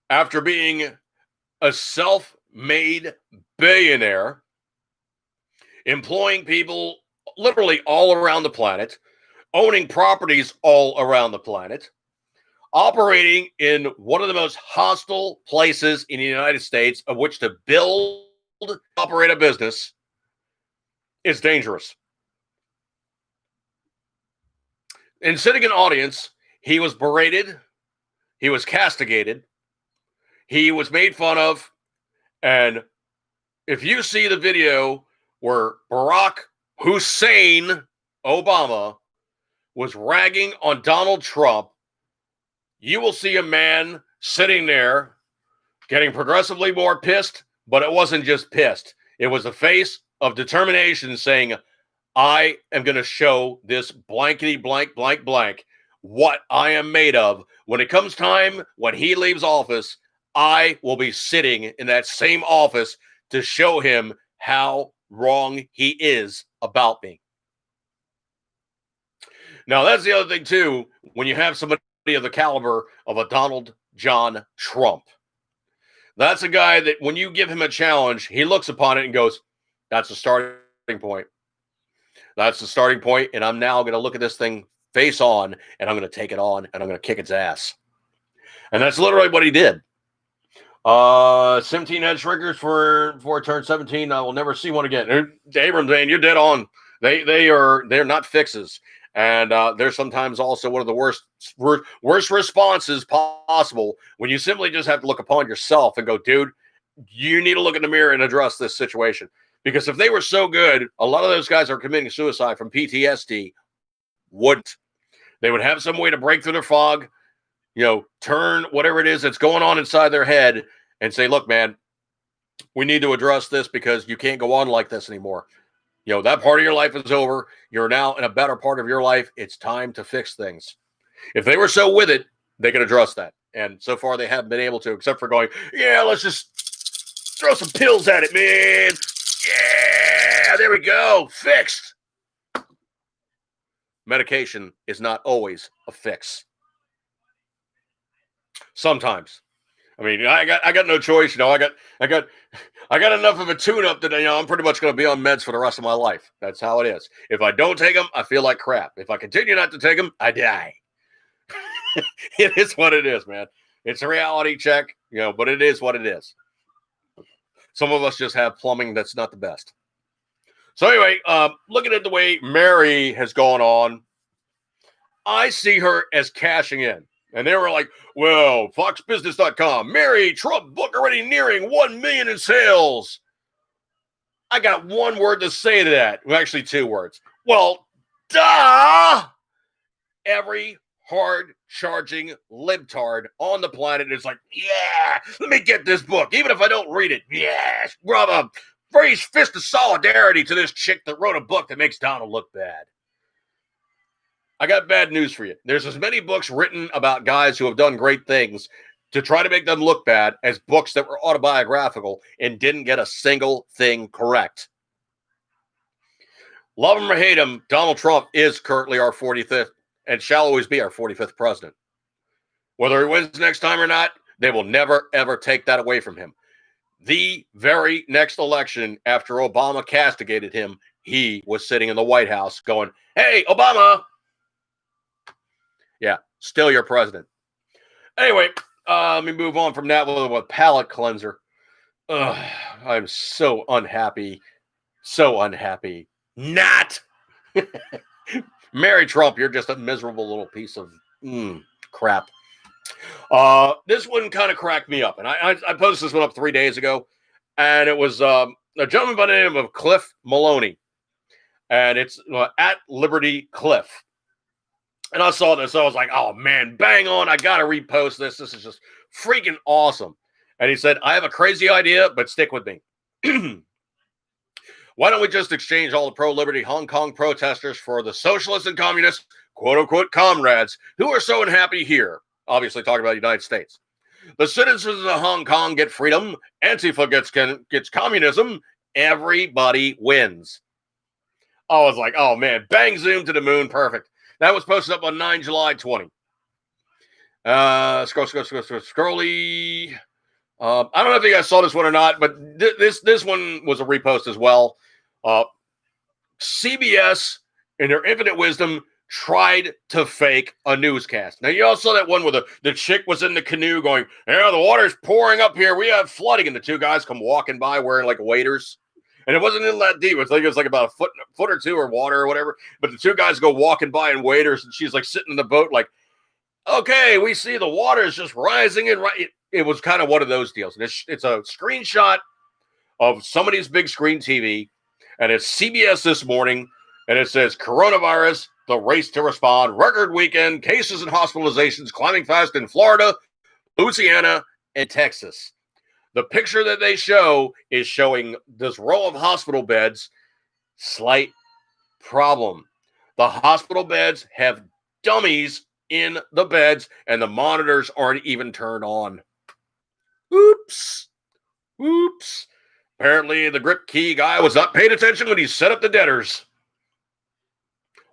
after being a self-made billionaire, employing people literally all around the planet, owning properties all around the planet, operating in one of the most hostile places in the United States of which to build, operate a business is dangerous. In sitting in audience, he was berated, he was castigated, he was made fun of, and if you see the video where Barack Hussein Obama was ragging on Donald Trump, you will see a man sitting there getting progressively more pissed, but it wasn't just pissed. It was a face of determination saying, I am going to show this blankety blank blank blank what I am made of. When it comes time, when he leaves office, I will be sitting in that same office to show him how wrong he is about me. Now, that's the other thing, too, when you have somebody of the caliber of a Donald John Trump. That's a guy that when you give him a challenge, he looks upon it and goes, that's the starting point. That's the starting point, and I'm now going to look at this thing face on, and I'm going to take it on, and I'm going to kick its ass. And that's literally what he did. 17 head shrinkers before it turned 17. I will never see one again. Abrams, man, you're dead on. They're not fixes. And they're sometimes also one of the worst responses possible when you simply just have to look upon yourself and go, dude, you need to look in the mirror and address this situation. Because if they were so good, a lot of those guys are committing suicide from PTSD wouldn't. They would have some way to break through their fog, turn whatever it is that's going on inside their head and say, look, man, we need to address this because you can't go on like this anymore. That part of your life is over. You're now in a better part of your life. It's time to fix things. If they were so with it, they could address that. And so far they haven't been able to, except for going, yeah, let's just throw some pills at it, man. Yeah, there we go. Fixed. Medication is not always a fix. Sometimes. I mean, I got no choice. I got enough of a tune-up that I'm pretty much going to be on meds for the rest of my life. That's how it is. If I don't take them, I feel like crap. If I continue not to take them, I die. It is what it is, man. It's a reality check, but it is what it is. Some of us just have plumbing that's not the best. So anyway, looking at the way Mary has gone on, I see her as cashing in. And they were like, well, foxbusiness.com, Mary Trump book already nearing 1 million in sales. I got one word to say to that. Well, actually, two words. Well, duh! Every hard-charging libtard on the planet is like, yeah, let me get this book. Even if I don't read it, yes, brother, raise fist of solidarity to this chick that wrote a book that makes Donald look bad. I got bad news for you. There's as many books written about guys who have done great things to try to make them look bad as books that were autobiographical and didn't get a single thing correct. Love him or hate him, Donald Trump is currently our 45th and shall always be our 45th president. Whether he wins next time or not, they will never, ever take that away from him. The very next election after Obama castigated him, he was sitting in the White House going, hey, Obama. Yeah, still your president. Anyway, let me move on from that with a palate cleanser. I'm so unhappy. So unhappy. Not. Mary Trump, you're just a miserable little piece of crap. This one kind of cracked me up. And I posted this one up 3 days ago. And it was a gentleman by the name of Cliff Maloney. And it's at Liberty Cliff. And I saw this, so I was like, oh, man, bang on. I got to repost this. This is just freaking awesome. And he said, I have a crazy idea, but stick with me. Why don't we just exchange all the pro-liberty Hong Kong protesters for the socialists and communists, quote-unquote comrades, who are so unhappy here? Obviously talking about the United States. The citizens of Hong Kong get freedom. Antifa gets communism. Everybody wins. I was like, oh, man, bang, zoom to the moon. Perfect. That was posted up on 9 July 20. Scrolly. I don't know if you guys saw this one or not, but this one was a repost as well. CBS, in their infinite wisdom, tried to fake a newscast. Now, you all saw that one where the chick was in the canoe going, the water's pouring up here. We have flooding. And the two guys come walking by wearing like waders. And it wasn't in that deep. It was like about a foot or two or water or whatever. But the two guys go walking by in waders, and she's like sitting in the boat like, okay, we see the water is just rising. And it was kind of one of those deals. And it's a screenshot of somebody's big screen TV. And it's CBS this morning. And it says, coronavirus, the race to respond, record weekend, cases and hospitalizations climbing fast in Florida, Louisiana, and Texas. The picture that they show is showing this row of hospital beds. Slight problem. The hospital beds have dummies in the beds, and the monitors aren't even turned on. Oops. Apparently, the grip key guy was not paying attention when he set up the deaders.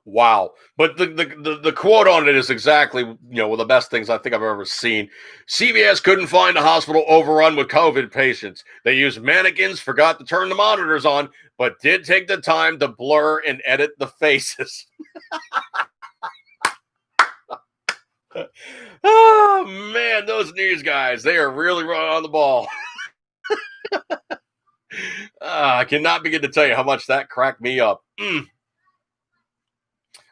Wow. But the quote on it is exactly, one of the best things I think I've ever seen. CVS couldn't find a hospital overrun with COVID patients. They used mannequins, forgot to turn the monitors on, but did take the time to blur and edit the faces. Oh man, those news guys, they are really running on the ball. I cannot begin to tell you how much that cracked me up.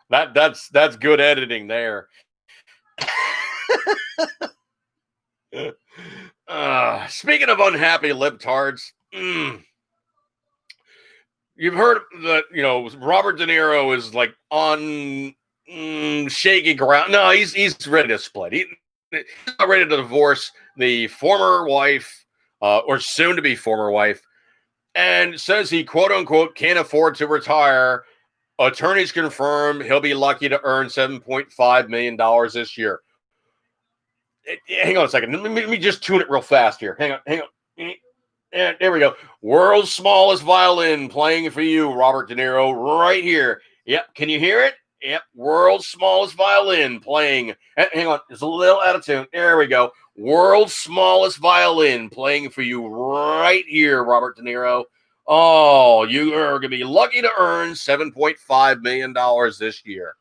That's good editing there. Speaking of unhappy libtards, you've heard that Robert De Niro is like on shaky ground. No, he's ready to split. He's not ready to divorce the former wife, or soon to be former wife, and says he quote unquote can't afford to retire. Attorneys confirm he'll be lucky to earn $7.5 million this year. Hang on a second. Let me just tune it real fast here. Hang on. And there we go. World's smallest violin playing for you, Robert De Niro, right here. Yep. Can you hear it? Yep. World's smallest violin playing. Hang on. It's a little out of tune. There we go. World's smallest violin playing for you right here, Robert De Niro. Oh, you are going to be lucky to earn $7.5 million this year.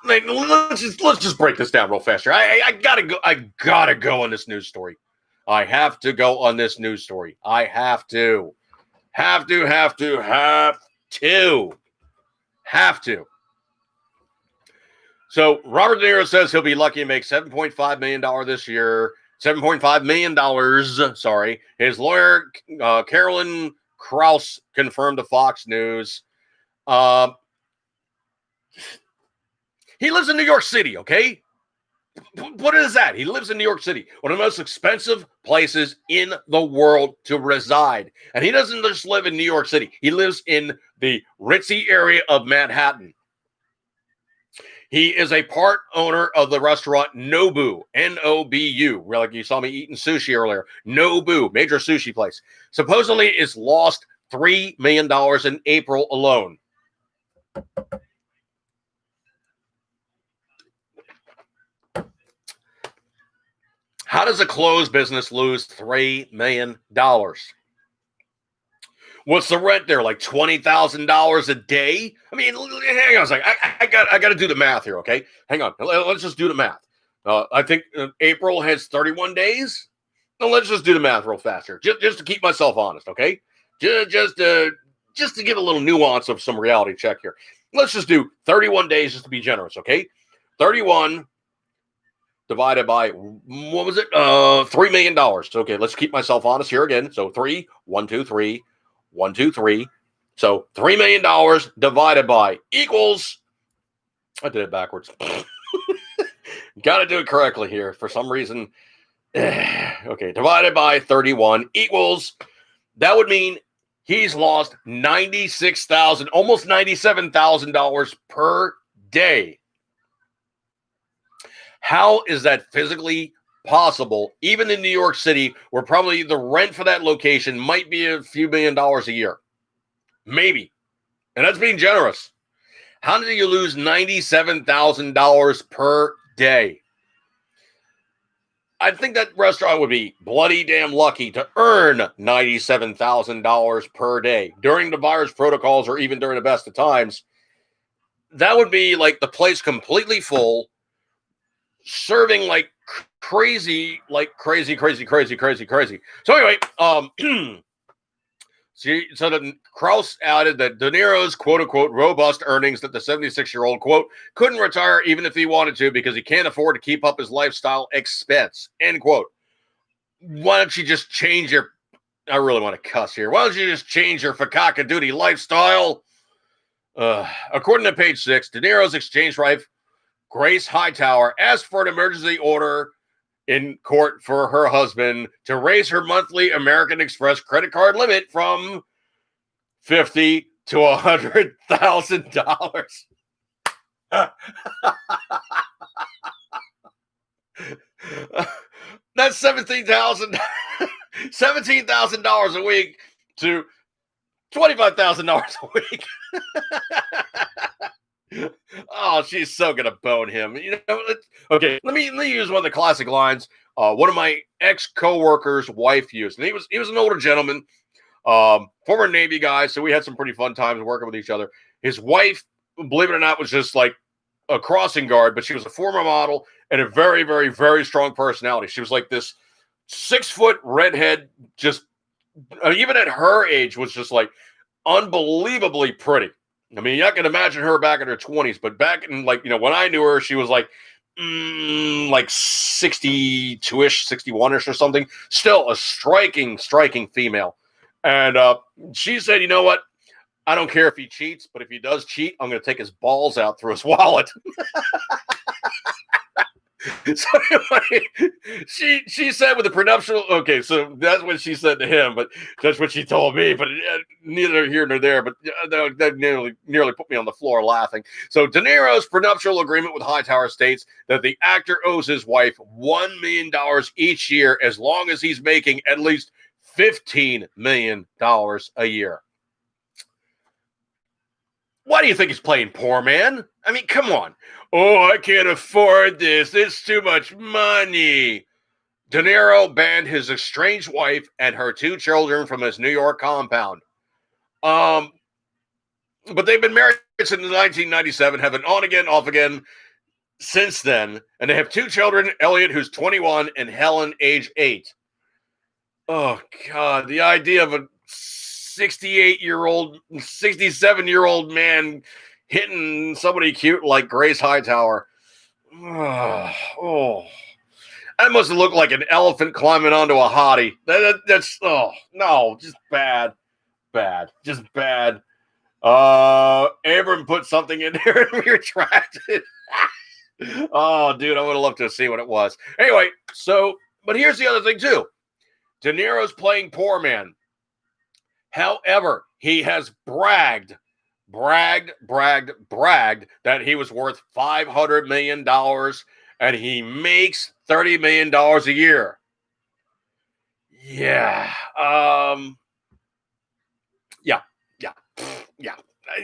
Let's just break this down real fast here. I gotta go on this news story. I have to go on this news story. I have to. So Robert De Niro says he'll be lucky to make $7.5 million this year. $7.5 million. Sorry. His lawyer, Carolyn Krauss, confirmed to Fox News. He lives in New York City, okay? What is that? He lives in New York City, one of the most expensive places in the world to reside. And he doesn't just live in New York City. He lives in the ritzy area of Manhattan. He is a part owner of the restaurant Nobu, N-O-B-U, like you saw me eating sushi earlier. Nobu, major sushi place. Supposedly it's lost $3 million in April alone. How does a closed business lose $3 million? What's the rent there? Like $20,000 a day? I mean, hang on a second. I got to do the math here, okay? Hang on. Let's just do the math. I think April has 31 days. No, let's just do the math real fast here, just to keep myself honest, okay? Just to give a little nuance of some reality check here. Let's just do 31 days just to be generous, okay? 31 divided by, what was it? $3 million. Okay, let's keep myself honest here again. So 1, 2, 3. So $3 million divided by equals, I did it backwards. Got to do it correctly here for some reason. Okay, divided by 31 equals, that would mean he's lost $96,000, almost $97,000 per day. How is that physically possible, even in New York City, where probably the rent for that location might be a few $1 million a year? Maybe. And that's being generous. How did you lose $97,000 per day? I think that restaurant would be bloody damn lucky to earn $97,000 per day during the virus protocols or even during the best of times. That would be like the place completely full, serving like crazy. So anyway, so then Krauss added that De Niro's quote-unquote robust earnings that the 76-year-old, quote, couldn't retire even if he wanted to because he can't afford to keep up his lifestyle expense, end quote. Why don't you just change your, I really want to cuss here, why don't you just change your fakaka-duty lifestyle? According to page 6, De Niro's exchange wife, Grace Hightower, asked for an emergency order in court for her husband to raise her monthly American Express credit card limit from $50,000 to $100,000. That's $17,000 a week to $25,000 a week. Oh, she's so gonna bone him. Okay, let me use one of the classic lines. One of my ex-coworkers' wife used, and he was an older gentleman, former Navy guy, so we had some pretty fun times working with each other. His wife believe it or not, was just like a crossing guard, but she was a former model and a very, very, very strong personality. She was like this 6-foot redhead, just even at her age, was just like unbelievably pretty. I mean, I can imagine her back in her 20s, but back in when I knew her, she was like 62-ish, 61-ish or something. Still a striking female. And she said, you know what? I don't care if he cheats, but if he does cheat, I'm going to take his balls out through his wallet. So anyway, she said with the prenuptial. Okay, so that's what she said to him, but that's what she told me. But neither here nor there. But that nearly put me on the floor laughing. So De Niro's prenuptial agreement with Hightower states that the actor owes his wife $1 million each year as long as he's making at least $15 million a year. Why do you think he's playing poor man? I mean, come on. Oh, I can't afford this. It's too much money. De Niro banned his estranged wife and her 2 children from his New York compound. But they've been married since 1997, have been on again, off again since then. And they have 2 children, Elliot, who's 21, and Helen, age 8. Oh, God. The idea of a 68-year-old, 67-year-old man hitting somebody cute like Grace Hightower. Oh, that must have looked like an elephant climbing onto a hottie. That's no, just bad, just bad. Abram put something in there and we retracted. Oh, dude, I would have loved to see what it was. Anyway, but here's the other thing too. De Niro's playing poor man. However, he has bragged that he was worth $500 million and he makes $30 million a year. Yeah. Yeah.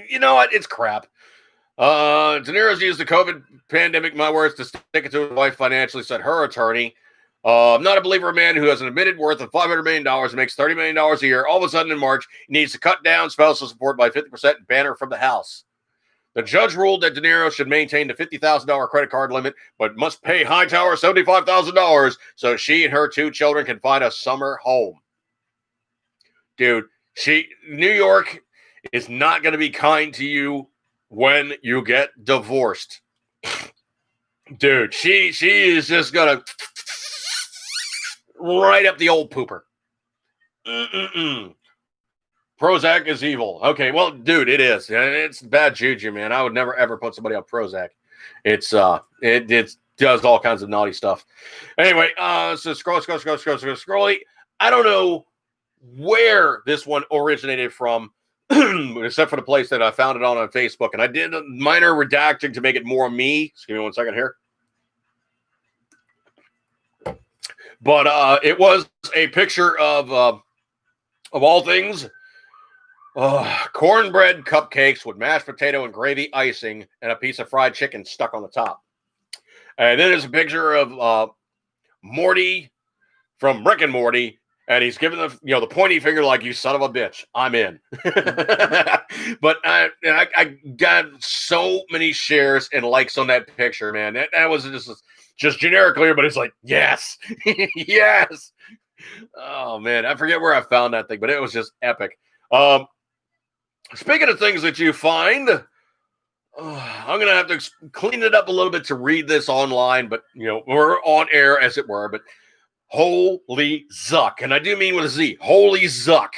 You know what? It's crap. De Niro's used the COVID pandemic, my words, to stick it to his wife financially, said her attorney. I'm not a believer of a man who has an admitted worth of $500 million and makes $30 million a year. All of a sudden in March, he needs to cut down spousal support by 50% and ban her from the house. The judge ruled that De Niro should maintain the $50,000 credit card limit, but must pay Hightower $75,000 so she and her 2 children can find a summer home. Dude, New York is not going to be kind to you when you get divorced. Dude, she is just going to right up the old pooper. Prozac is evil. Okay, well, dude, it is. It's bad juju, man. I would never ever put somebody on Prozac. It does all kinds of naughty stuff. Anyway, so scrolly. I don't know where this one originated from, except for the place that I found it on Facebook, and I did a minor redacting to make it more me. Just give me 1 second here. But it was a picture of all things, cornbread cupcakes with mashed potato and gravy icing and a piece of fried chicken stuck on the top. And then there's a picture of Morty from Rick and Morty, and he's giving the pointy finger like, you son of a bitch, I'm in. But I got so many shares and likes on that picture, man. That was just generically, but it's like, yes, yes. Oh, man, I forget where I found that thing, but it was just epic. Speaking of things that you find, I'm going to have to clean it up a little bit to read this online, but, we're on air, as it were, but holy zuck, and I do mean with a Z, holy zuck.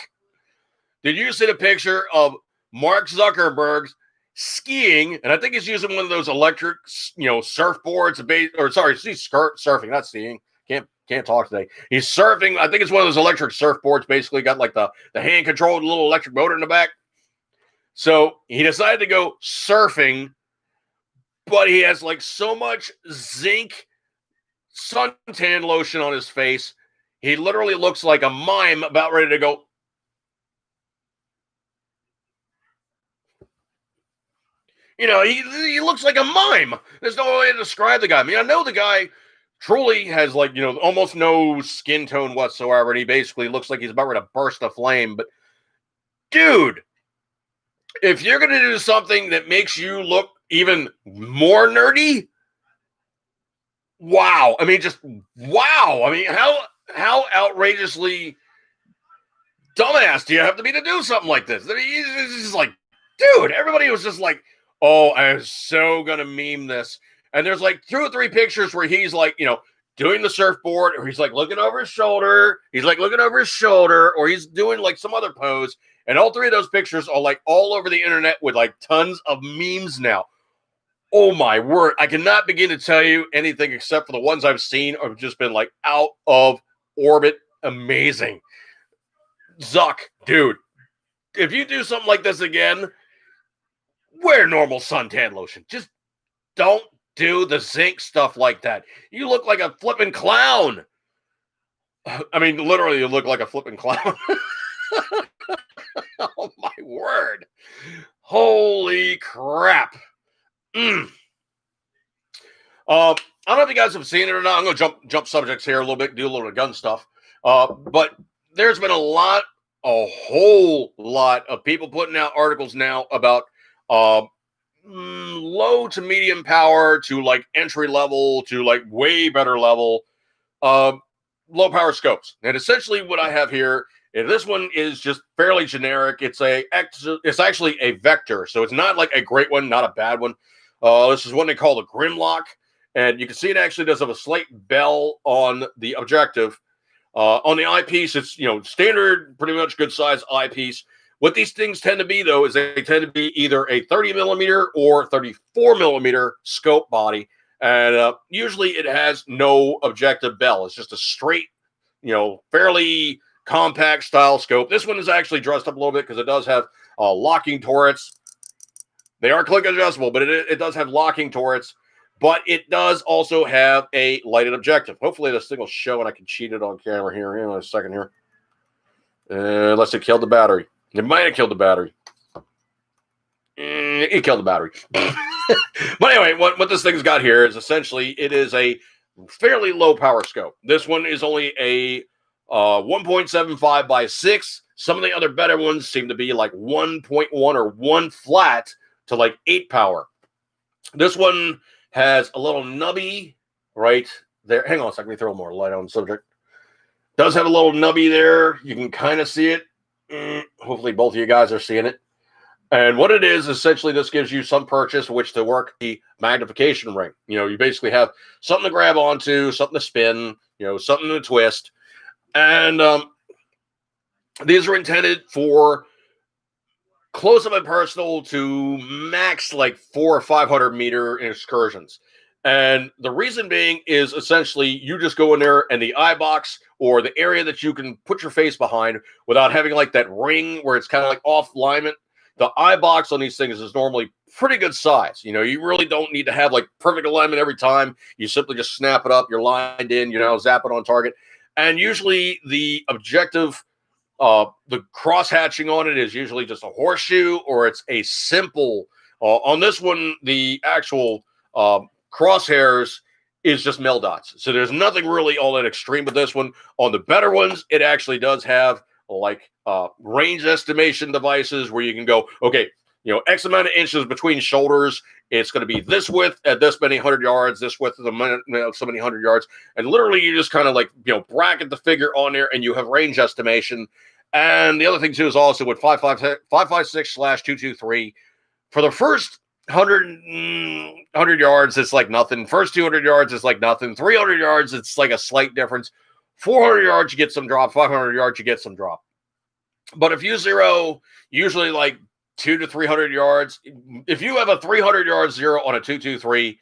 Did you see the picture of Mark Zuckerberg skiing, and I think he's using one of those electric, surfboards, he's surfing, not skiing. Can't talk today. He's surfing. I think it's one of those electric surfboards, basically got like the hand controlled little electric motor in the back. So he decided to go surfing, but he has like so much zinc suntan lotion on his face. He literally looks like a mime about ready to go. He looks like a mime. There's no way to describe the guy. I mean, I know the guy truly has almost no skin tone whatsoever, and he basically looks like he's about ready to burst a flame. But dude, if you're going to do something that makes you look even more nerdy, wow. I mean, just wow. I mean, how outrageously dumbass do you have to be to do something like this? I mean, it's just like, dude, everybody was just like, oh, I'm so going to meme this. And there's like 2 or 3 pictures where he's like, doing the surfboard, or he's like looking over his shoulder. He's like looking over his shoulder, or he's doing like some other pose. And all 3 of those pictures are like all over the internet with like tons of memes now. Oh my word. I cannot begin to tell you anything except for the ones I've seen have just been like out of orbit. Amazing. Zuck, dude, if you do something like this again, wear normal suntan lotion. Just don't do the zinc stuff like that. You look like a flipping clown. I mean, literally, you look like a flipping clown. Oh my word. Holy crap. I don't know if you guys have seen it or not. I'm going to jump subjects here a little bit, do a little gun stuff. But there's been a whole lot of people putting out articles now about low to medium power to like entry level to like way better level low power scopes. And essentially what I have here, and this one is just fairly generic. It's actually a vector. So it's not like a great one, not a bad one. This is one they call the Grimlock. And you can see it actually does have a slight bell on the objective. On the eyepiece, it's standard, pretty much good size eyepiece. What these things tend to be, though, is they tend to be either a 30 millimeter or 34 millimeter scope body, and usually it has no objective bell. It's just a straight, fairly compact style scope. This one is actually dressed up a little bit because it does have locking turrets. They are click adjustable, but it does have locking turrets. But it does also have a lighted objective. Hopefully this thing will show and I can cheat it on camera here. In a second here. Unless it killed the battery. It might have killed the battery. It killed the battery. But anyway, what this thing's got here is essentially it is a fairly low power scope. This one is only a 1.75 by 6. Some of the other better ones seem to be like 1.1 or 1 flat to like 8 power. This one has a little nubby right there. Hang on a second. Let me throw more light on the subject. Does have a little nubby there. You can kind of see it. Hopefully both of you guys are seeing it. And what it is, essentially, this gives you some purchase which to work the magnification ring. You basically have something to grab onto, something to spin, something to twist. And these are intended for close up and personal to max like 400 or 500 meter excursions. And the reason being is essentially you just go in there and the eye box or the area that you can put your face behind without having like that ring where it's kind of like off alignment. The eye box on these things is normally pretty good size. You really don't need to have like perfect alignment every time. You simply just snap it up. You're lined in, zap it on target. And usually the objective, the cross hatching on it is usually just a horseshoe or it's a simple. On this one, the actual crosshairs is just mil dots. So there's nothing really all that extreme with this one. On the better ones, it actually does have like range estimation devices where you can go, okay, X amount of inches between shoulders. It's going to be this width at this many 100 yards, this width of so many 100 yards. And literally you just kind of like, bracket the figure on there and you have range estimation. And the other thing too is also with 5.56/223 for the first 100 yards, it's like nothing. First 200 yards, it's like nothing. 300 yards, it's like a slight difference. 400 yards, you get some drop. 500 yards, you get some drop. But if you zero, usually like 200 to 300 yards, if you have a 300 yard zero on a 223,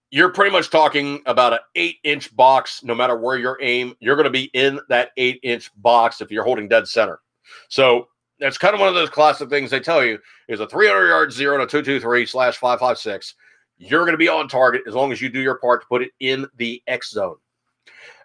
you're pretty much talking about an 8-inch box. No matter where you aim, you're going to be in that 8-inch box if you're holding dead center. So that's kind of one of those classic things they tell you is a 300 yard zero and a 223/556. You're going to be on target as long as you do your part to put it in the X zone.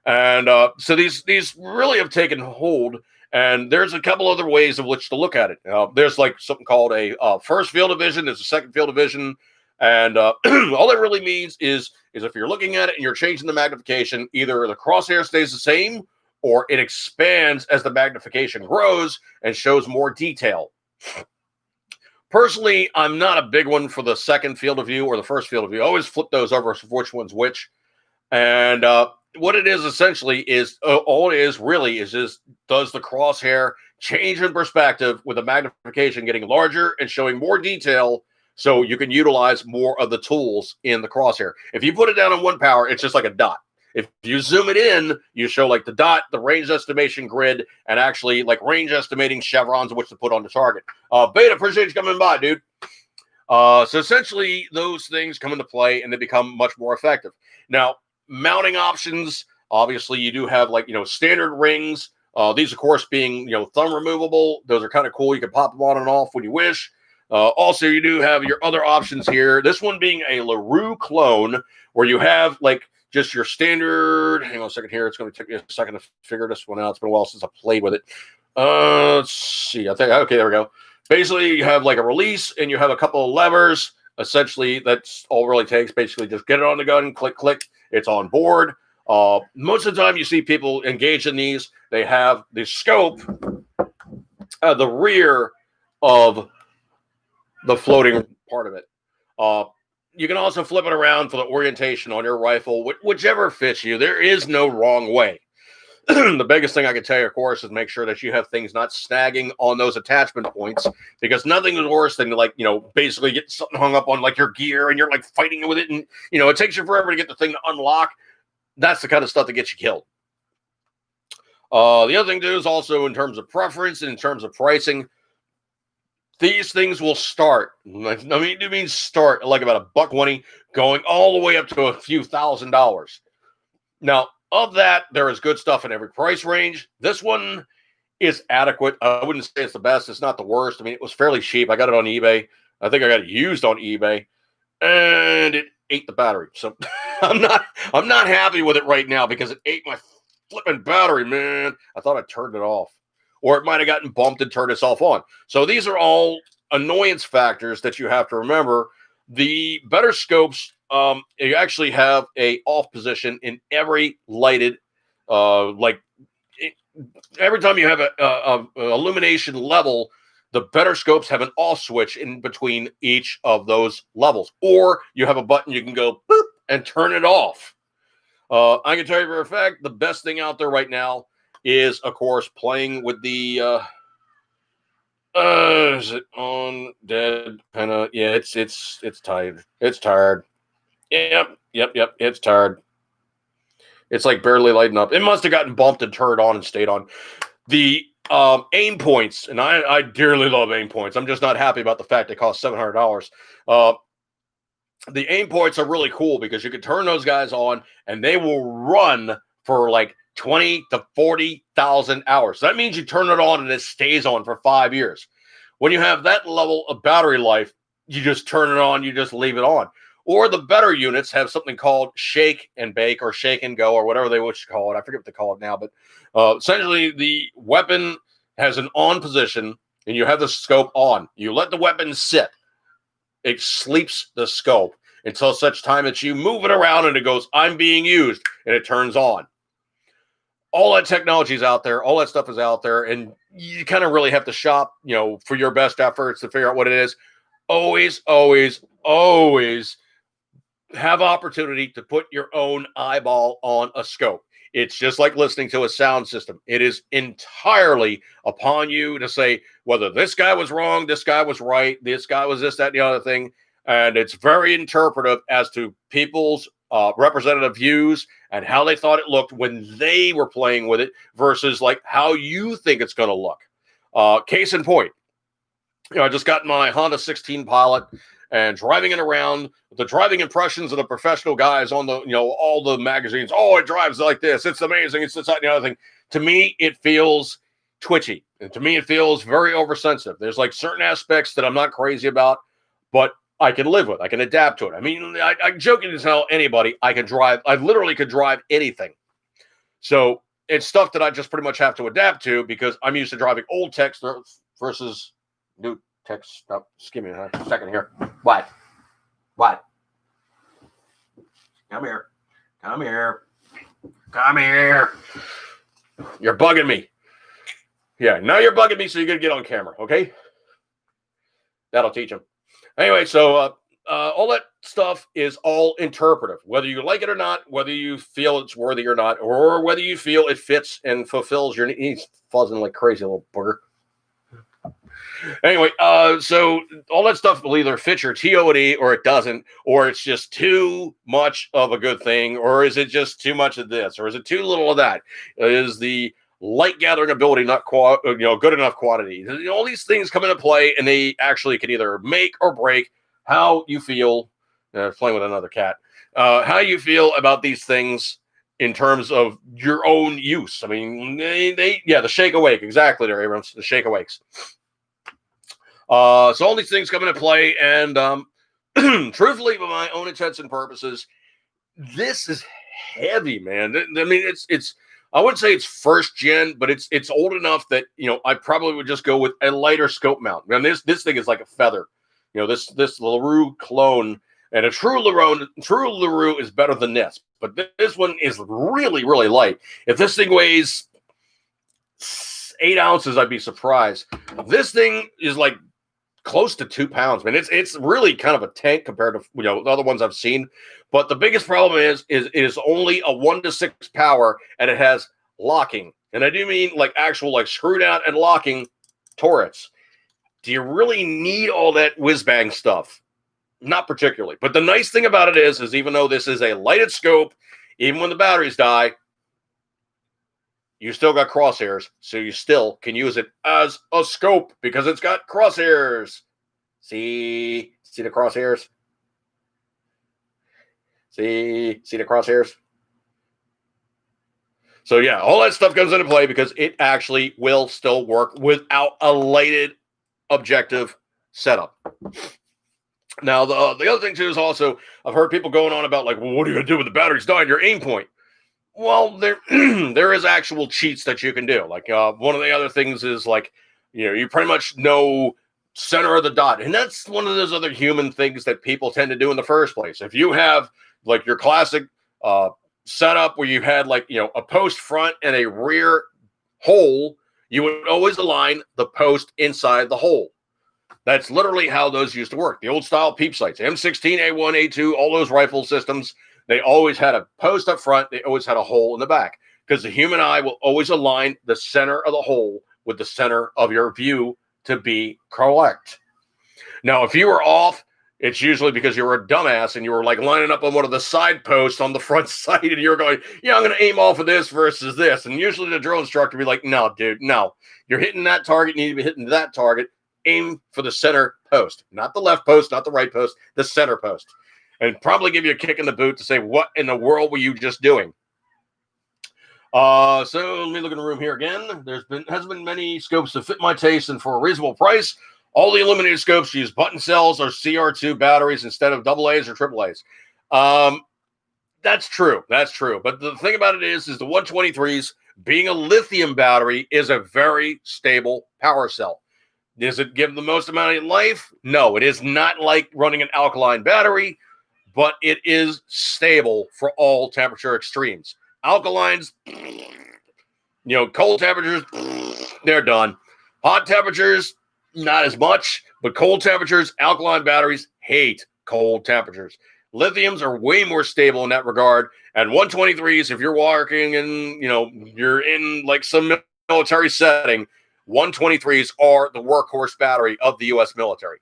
And so these really have taken hold. And there's a couple other ways of which to look at it. There's like something called a first field of vision. There's a second field of vision. And all that really means is if you're looking at it and you're changing the magnification, either the crosshair stays the same or it expands as the magnification grows and shows more detail. Personally, I'm not a big one for the second field of view or the first field of view. I always flip those over for which one's which. And what it is essentially is all it is really is just does the crosshair change in perspective with the magnification getting larger and showing more detail so you can utilize more of the tools in the crosshair. If you put it down on one power, it's just like a dot. If you zoom it in, you show like the dot, the range estimation grid, and actually like range estimating chevrons of which to put on the target. Beta, appreciate you coming by, dude. So essentially, those things come into play and they become much more effective. Now, mounting options, obviously, you do have like, standard rings. These, of course, being, thumb removable. Those are kind of cool. You can pop them on and off when you wish. Also, you do have your other options here. This one being a LaRue clone where you have like just your standard. Hang on a second here. It's going to take me a second to figure this one out. It's been a while since I played with it. Let's see. I think, okay, there we go. Basically, you have like a release and you have a couple of levers. Essentially, that's all it really takes. Basically, just get it on the gun, click, click. It's on board. Most of the time you see people engage in these, they have the scope at the rear of the floating part of it. You can also flip it around for the orientation on your rifle, whichever fits you. There is no wrong way. The biggest thing I can tell you, of course, is make sure that you have things not snagging on those attachment points, because nothing is worse than basically get something hung up on like your gear and you're like fighting with it. And, it takes you forever to get the thing to unlock. That's the kind of stuff that gets you killed. The other thing to do is also in terms of preference and in terms of pricing, these things will start. It means start like about $120 going all the way up to a few $1,000s. Now, of that, there is good stuff in every price range. This one is adequate. I wouldn't say it's the best. It's not the worst. I mean, it was fairly cheap. I got it on eBay. I think I got it used on eBay, and it ate the battery. So I'm not happy with it right now because it ate my flipping battery, man. I thought I turned it off, or it might have gotten bumped and turned itself on. So these are all annoyance factors that you have to remember. The better scopes, you actually have a off position in every lighted, every time you have a illumination level, the better scopes have an off switch in between each of those levels, or you have a button you can go boop and turn it off. I can tell you for a fact, the best thing out there right now is, of course, playing with the. Is it on dead? Kind of. Yeah, it's tired. It's tired. Yep. It's tired. It's like barely lighting up. It must have gotten bumped and turned on and stayed on. The aim points, and I dearly love aim points. I'm just not happy about the fact they cost $700. The aim points are really cool because you can turn those guys on and they will run for like 20 to 40,000 hours. So that means you turn it on and it stays on for 5 years. When you have that level of battery life, you just turn it on, you just leave it on. Or the better units have something called shake and bake or shake and go or whatever they wish to call it. I forget what they call it now, but essentially the weapon has an on position and you have the scope on. You let the weapon sit. It sleeps the scope until such time that you move it around and it goes, I'm being used, and it turns on. All that technology is out there. All that stuff is out there. And you kind of really have to shop, for your best efforts to figure out what it is. Always, always, always have opportunity to put your own eyeball on a scope. It's just like listening to a sound system. It is entirely upon you to say whether this guy was wrong, this guy was right, this guy was this, that, and the other thing. And it's very interpretive as to people's representative views and how they thought it looked when they were playing with it versus like how you think it's going to look. Case in point, I just got my Honda 16 Pilot and driving it around, the driving impressions of the professional guys on the, all the magazines. Oh, it drives like this. It's amazing. It's this, that, and the other thing. To me, it feels twitchy. And to me, it feels very oversensitive. There's like certain aspects that I'm not crazy about, but I can live with. I can adapt to it. I mean, I'm joking to tell anybody I can drive. I literally could drive anything. So it's stuff that I just pretty much have to adapt to because I'm used to driving old techs versus new techs. Stop. Just give me a second here. What? Come here. You're bugging me. Yeah, now you're bugging me, so you're going to get on camera, okay? That'll teach them. Anyway, so all that stuff is all interpretive, whether you like it or not, whether you feel it's worthy or not, or whether you feel it fits and fulfills your needs. Fuzzing like crazy, little booger. Anyway, so all that stuff will either fit your TOD or it doesn't, or it's just too much of a good thing, or is it just too much of this, or is it too little of that? Is the light gathering ability not good enough quantity? All these things come into play, and they actually can either make or break how you feel. Playing with another cat, how you feel about these things in terms of your own use. I mean, the shake awake, exactly there, Abrams, the shake awakes. So all these things come into play, and truthfully, for my own intents and purposes, this is heavy, man. I mean, it's I wouldn't say it's first gen, but it's old enough that I probably would just go with a lighter scope mount. Man, this thing is like a feather. This LaRue clone, and a true LaRue is better than this, but this one is really, really light. If this thing weighs 8 ounces, I'd be surprised. This thing is like close to 2 pounds, man. It's really kind of a tank compared to the other ones I've seen. But the biggest problem is it is only a 1 to 6 power, and it has locking. And I do mean like actual like screw down and locking turrets. Do you really need all that whiz bang stuff? Not particularly. But the nice thing about it is even though this is a lighted scope, even when the batteries die, you still got crosshairs, so you still can use it as a scope because it's got crosshairs. See the crosshairs? See the crosshairs? So yeah, all that stuff comes into play because it actually will still work without a lighted objective setup. Now, the other thing too is also I've heard people going on about like, well, what are you gonna do when the batteries die in your aim point? Well, there is actual cheats that you can do. Like one of the other things is like, you pretty much know center of the dot, and that's one of those other human things that people tend to do in the first place. If you have like your classic setup where you had like a post front and a rear hole, you would always align the post inside the hole. That's literally how those used to work. The old style peep sights, M16, A1, A2, all those rifle systems. They always had a post up front. They always had a hole in the back because the human eye will always align the center of the hole with the center of your view to be correct. Now, if you were off, it's usually because you were a dumbass and you were like lining up on one of the side posts on the front sight and you're going, yeah, I'm going to aim off of this versus this. And usually the drill instructor would be like, no, dude, no. You're hitting that target. You need to be hitting that target. Aim for the center post, not the left post, not the right post, the center post. And probably give you a kick in the boot to say, what in the world were you just doing? So let me look in the room here again. Hasn't been many scopes to fit my taste and for a reasonable price. All the illuminated scopes use button cells or CR2 batteries instead of AA's or AAA's. That's true. That's true. But the thing about it is the 123s, being a lithium battery, is a very stable power cell. Does it give the most amount of life? No, it is not like running an alkaline battery, but it is stable for all temperature extremes. Alkalines, cold temperatures, they're done. Hot temperatures, not as much, but cold temperatures, alkaline batteries hate cold temperatures. Lithiums are way more stable in that regard. And 123s, if you're working and, you're in like some military setting, 123s are the workhorse battery of the U.S. military.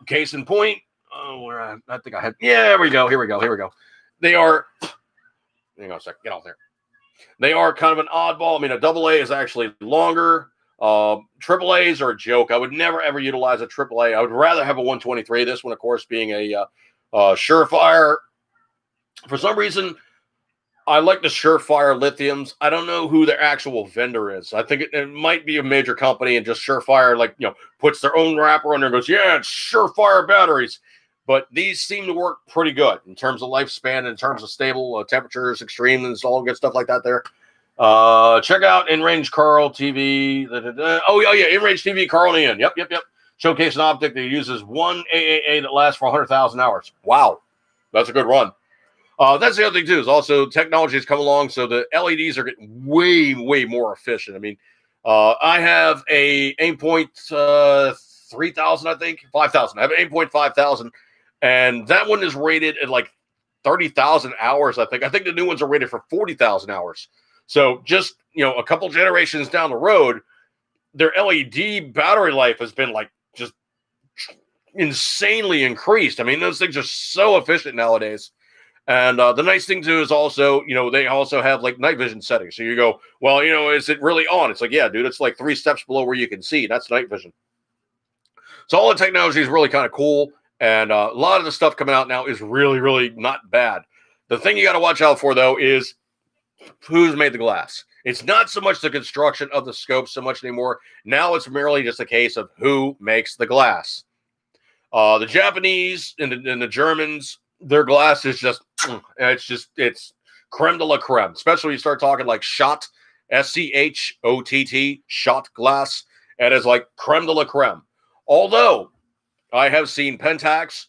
Case in point, I think I had. Yeah, here we go. They are. Hang on a second. Get off there. They are kind of an oddball. I mean, a AA is actually longer. AAAs are a joke. I would never ever utilize a AAA. I would rather have a 123. This one, of course, being a Surefire. For some reason, I like the Surefire lithiums. I don't know who their actual vendor is. I think it might be a major company, and just Surefire, puts their own wrapper on there and goes, yeah, it's Surefire batteries. But these seem to work pretty good in terms of lifespan, in terms of stable temperatures, extreme, and all good stuff like that there. Check out InRange Carl TV. Oh, yeah, InRange TV Carl and Ian. Yep. Showcase an optic that uses one AAA that lasts for 100,000 hours. Wow. That's a good run. That's the other thing, too, is also technology has come along, so the LEDs are getting way, way more efficient. I mean, I have a Aimpoint 3,000, I think, 5,000. I have an 8.5,000, and that one is rated at like 30,000 hours. I think the new ones are rated for 40,000 hours. So just a couple generations down the road, their LED battery life has been like just insanely increased. I mean, those things are so efficient nowadays. And the nice thing too is also, they also have like night vision settings. So you go, well, is it really on? It's like, yeah, dude, it's like 3 steps below where you can see. That's night vision. So all the technology is really kind of cool. And a lot of the stuff coming out now is really, really not bad. The thing you got to watch out for, though, is who's made the glass. It's not so much the construction of the scope so much anymore. Now it's merely just a case of who makes the glass. The Japanese and the Germans, their glass is it's creme de la creme, especially when you start talking like Schott, Schott, Schott glass. It is like creme de la creme. Although I have seen Pentax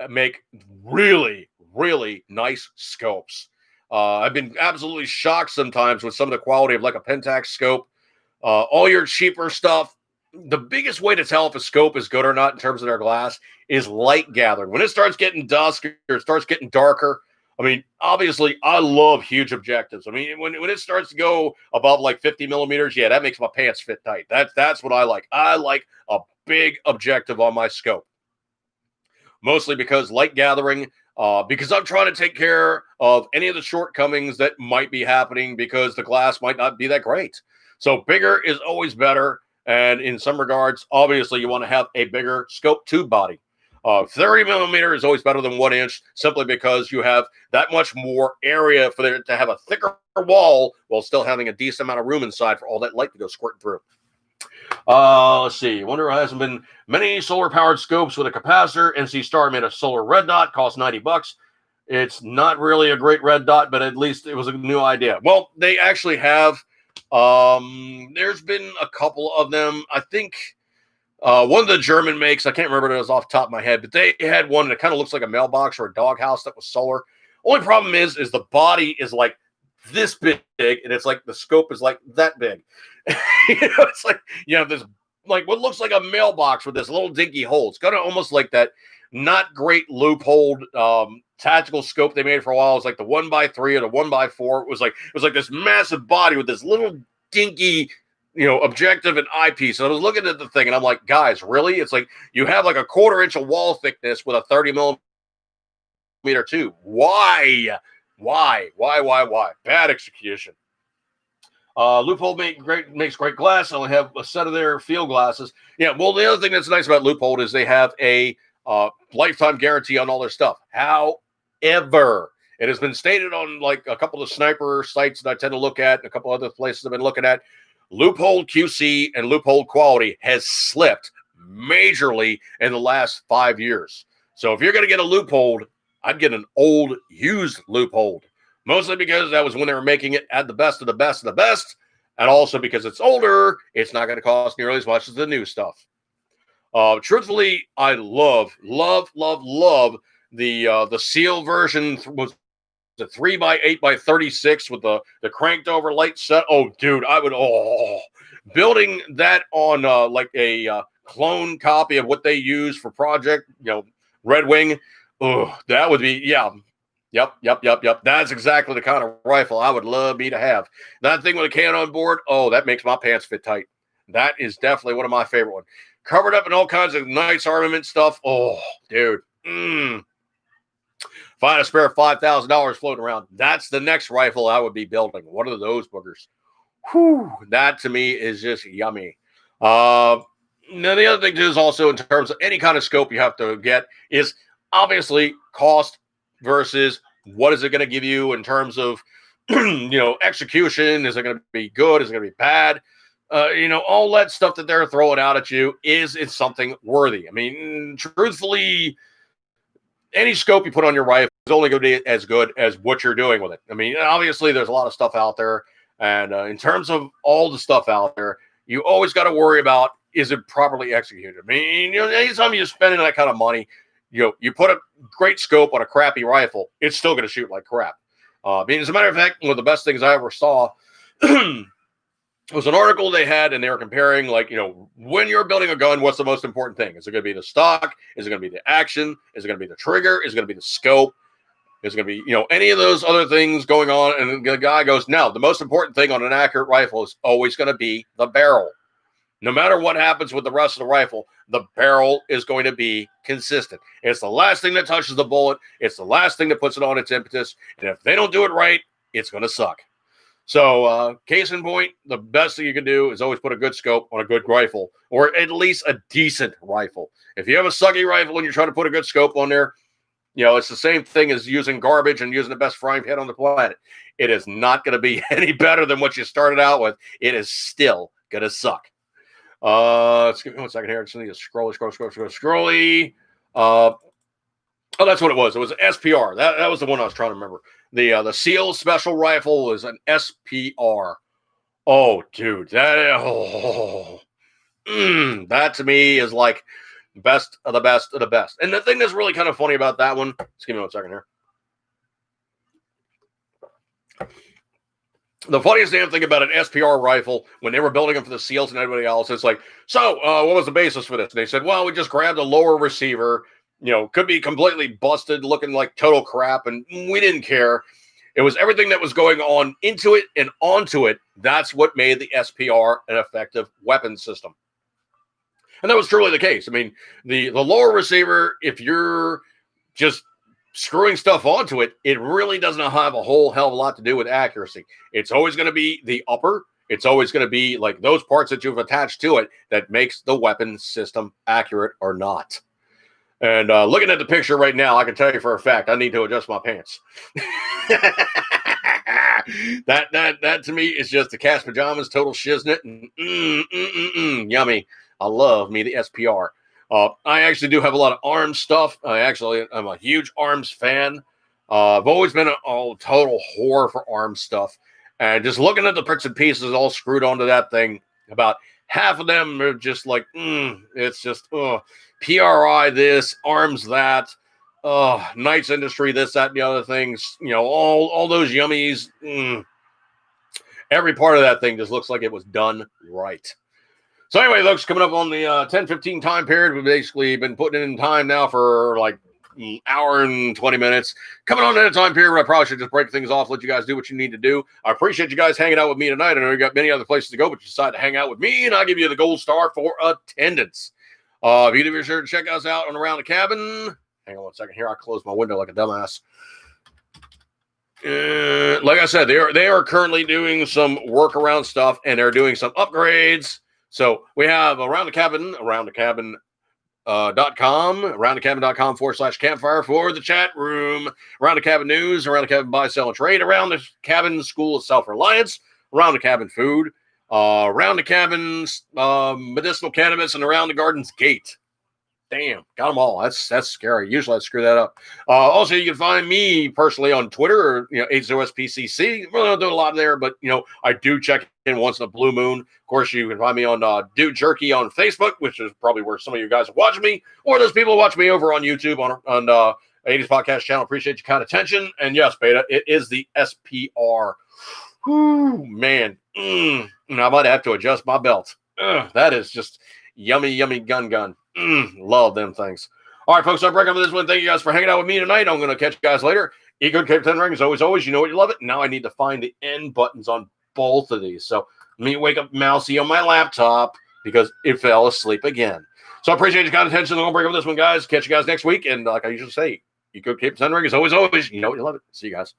make really, really nice scopes. I've been absolutely shocked sometimes with some of the quality of like a Pentax scope. All your cheaper stuff, the biggest way to tell if a scope is good or not in terms of their glass is light gathering. When it starts getting dusk or it starts getting darker, I mean, obviously, I love huge objectives. I mean, when it starts to go above like 50 millimeters, yeah, that makes my pants fit tight. That's what I like. I like a big objective on my scope. Mostly because light gathering, because I'm trying to take care of any of the shortcomings that might be happening because the glass might not be that great. So bigger is always better. And in some regards, obviously, you want to have a bigger scope tube body. 30 millimeter is always better than 1 inch simply because you have that much more area for there to have a thicker wall while still having a decent amount of room inside for all that light to go squirting through. Let's see. Wonder there hasn't been many solar-powered scopes with a capacitor. NC Star made a solar red dot, cost $90. It's not really a great red dot, but at least it was a new idea. Well, they actually have. There's been a couple of them. I think one of the German makes, I can't remember it off the top of my head, but they had one that kind of looks like a mailbox or a doghouse that was solar. Only problem is the body is like this big, and it's like the scope is like that big. It's like you have this like what looks like a mailbox with this little dinky hole. It's kind of almost like that not great loophole tactical scope they made for a while. It was like the 1x3 or the 1x4. It was like this massive body with this little dinky objective and eyepiece. And I was looking at the thing and I'm like, guys, really? It's like you have like a 1/4 inch of wall thickness with a 30 millimeter tube. Why? Bad execution. Loophole makes great glass. I only have a set of their field glasses. Yeah, well, the other thing that's nice about Loophole is they have a lifetime guarantee on all their stuff. However, it has been stated on like a couple of sniper sites that I tend to look at and a couple other places I've been looking at, Loophole QC and Loophole quality has slipped majorly in the last 5 years. So if you're going to get a Loophole, I'd get an old used Loophole. Mostly because that was when they were making it at the best of the best of the best. And also because it's older, it's not going to cost nearly as much as the new stuff. Truthfully, I love the Seal version. Was the 3x8x36 with the cranked over light set. Oh, dude, I would building that on like a clone copy of what they use for Project Red Wing. Oh, that would be Yep. That's exactly the kind of rifle I would love me to have. That thing with a can on board, that makes my pants fit tight. That is definitely one of my favorite ones. Covered up in all kinds of nice armament stuff. Oh, dude. If I had a spare $5,000 floating around, that's the next rifle I would be building. One of those boogers. Whew, that to me is just yummy. Now, the other thing too is also in terms of any kind of scope you have to get is obviously cost versus what is it going to give you in terms of, execution? Is it going to be good? Is it going to be bad? All that stuff that they're throwing out at you, is it something worthy? I mean, truthfully, any scope you put on your rifle is only going to be as good as what you're doing with it. I mean, obviously, there's a lot of stuff out there. And in terms of all the stuff out there, you always got to worry about, is it properly executed? I mean, anytime you're spending that kind of money, you put a great scope on a crappy rifle, it's still going to shoot like crap. As a matter of fact, one of the best things I ever saw It was an article they had, and they were comparing, like, when you're building a gun, what's the most important thing? Is it going to be the stock? Is it going to be the action? Is it going to be the trigger? Is it going to be the scope? Is it going to be, any of those other things going on? And the guy goes, no, the most important thing on an accurate rifle is always going to be the barrel. No matter what happens with the rest of the rifle, the barrel is going to be consistent. It's the last thing that touches the bullet. It's the last thing that puts it on its impetus. And if they don't do it right, it's going to suck. So, case in point, the best thing you can do is always put a good scope on a good rifle, or at least a decent rifle. If you have a sucky rifle and you're trying to put a good scope on there, it's the same thing as using garbage and using the best frying pan on the planet. It is not going to be any better than what you started out with. It is still going to suck. Let's give me 1 second here. I just need to scrolly. Oh, that's what it was. It was an SPR. That was the one I was trying to remember. The SEAL Special Rifle is an SPR. Oh, dude, that to me is like best of the best of the best. And the thing that's really kind of funny about that one, just give me 1 second here. The funniest damn thing about an SPR rifle, when they were building them for the SEALs and everybody else, it's like, so what was the basis for this? And they said, well, we just grabbed a lower receiver, could be completely busted, looking like total crap, and we didn't care. It was everything that was going on into it and onto it. That's what made the SPR an effective weapon system. And that was truly the case. I mean, the lower receiver, if you're just screwing stuff onto it, it really doesn't have a whole hell of a lot to do with accuracy. It's always going to be the upper. It's always going to be like those parts that you've attached to it that makes the weapon system accurate or not. And looking at the picture right now, I can tell you for a fact, I need to adjust my pants. that to me is just the cast pajamas, total shiznit, and yummy. I love me the SPR. I actually do have a lot of arms stuff. I'm a huge arms fan. I've always been a total whore for arms stuff. And just looking at the bits and pieces all screwed onto that thing, about half of them are just like, it's just, PRI this, arms that, Knights Industry, this, that, and the other things, all those yummies. Every part of that thing just looks like it was done right. So anyway, folks, coming up on the 10:15 time period, we've basically been putting in time now for like an hour and 20 minutes. Coming on in a time period where I probably should just break things off, let you guys do what you need to do. I appreciate you guys hanging out with me tonight. I know you got many other places to go, but you decided to hang out with me, and I'll give you the gold star for attendance. If you be sure to check us out on Around the Cabin. Hang on 1 second here. I closed my window like a dumbass. Like I said, they are currently doing some workaround stuff, and they're doing some upgrades. So we have Around the Cabin, aroundthecabin.com, aroundthecabin.com/campfire for the chat room, Around the Cabin News, Around the Cabin Buy, Sell, and Trade, Around the Cabin School of Self-Reliance, Around the Cabin Food, Around the Cabin Medicinal Cannabis, and Around the Garden's Gate. Damn, got them all. That's scary. Usually I screw that up. Also, you can find me personally on Twitter, HOSPCC. Well, I don't do a lot there, but, I do check in once in a blue moon. Of course, you can find me on Dude Jerky on Facebook, which is probably where some of you guys are watching me, or those people who watch me over on YouTube on 80s Podcast channel. Appreciate your kind attention. And yes, Beta, it is the SPR. Whoo, man. I might have to adjust my belt. That is just yummy gun. Love them things. All right, folks, I'll break up this one. Thank you guys for hanging out with me tonight. I'm going to catch you guys later. Eat good, keep 10 rings. Always, you know what you love it. Now I need to find the end buttons on both of these. So let me wake up Mousy on my laptop because it fell asleep again. So I appreciate your kind attention. I'm going to break up this one, guys. Catch you guys next week. And like I usually say, eat good, keep 10 rings. Always, you know what you love it. See you guys.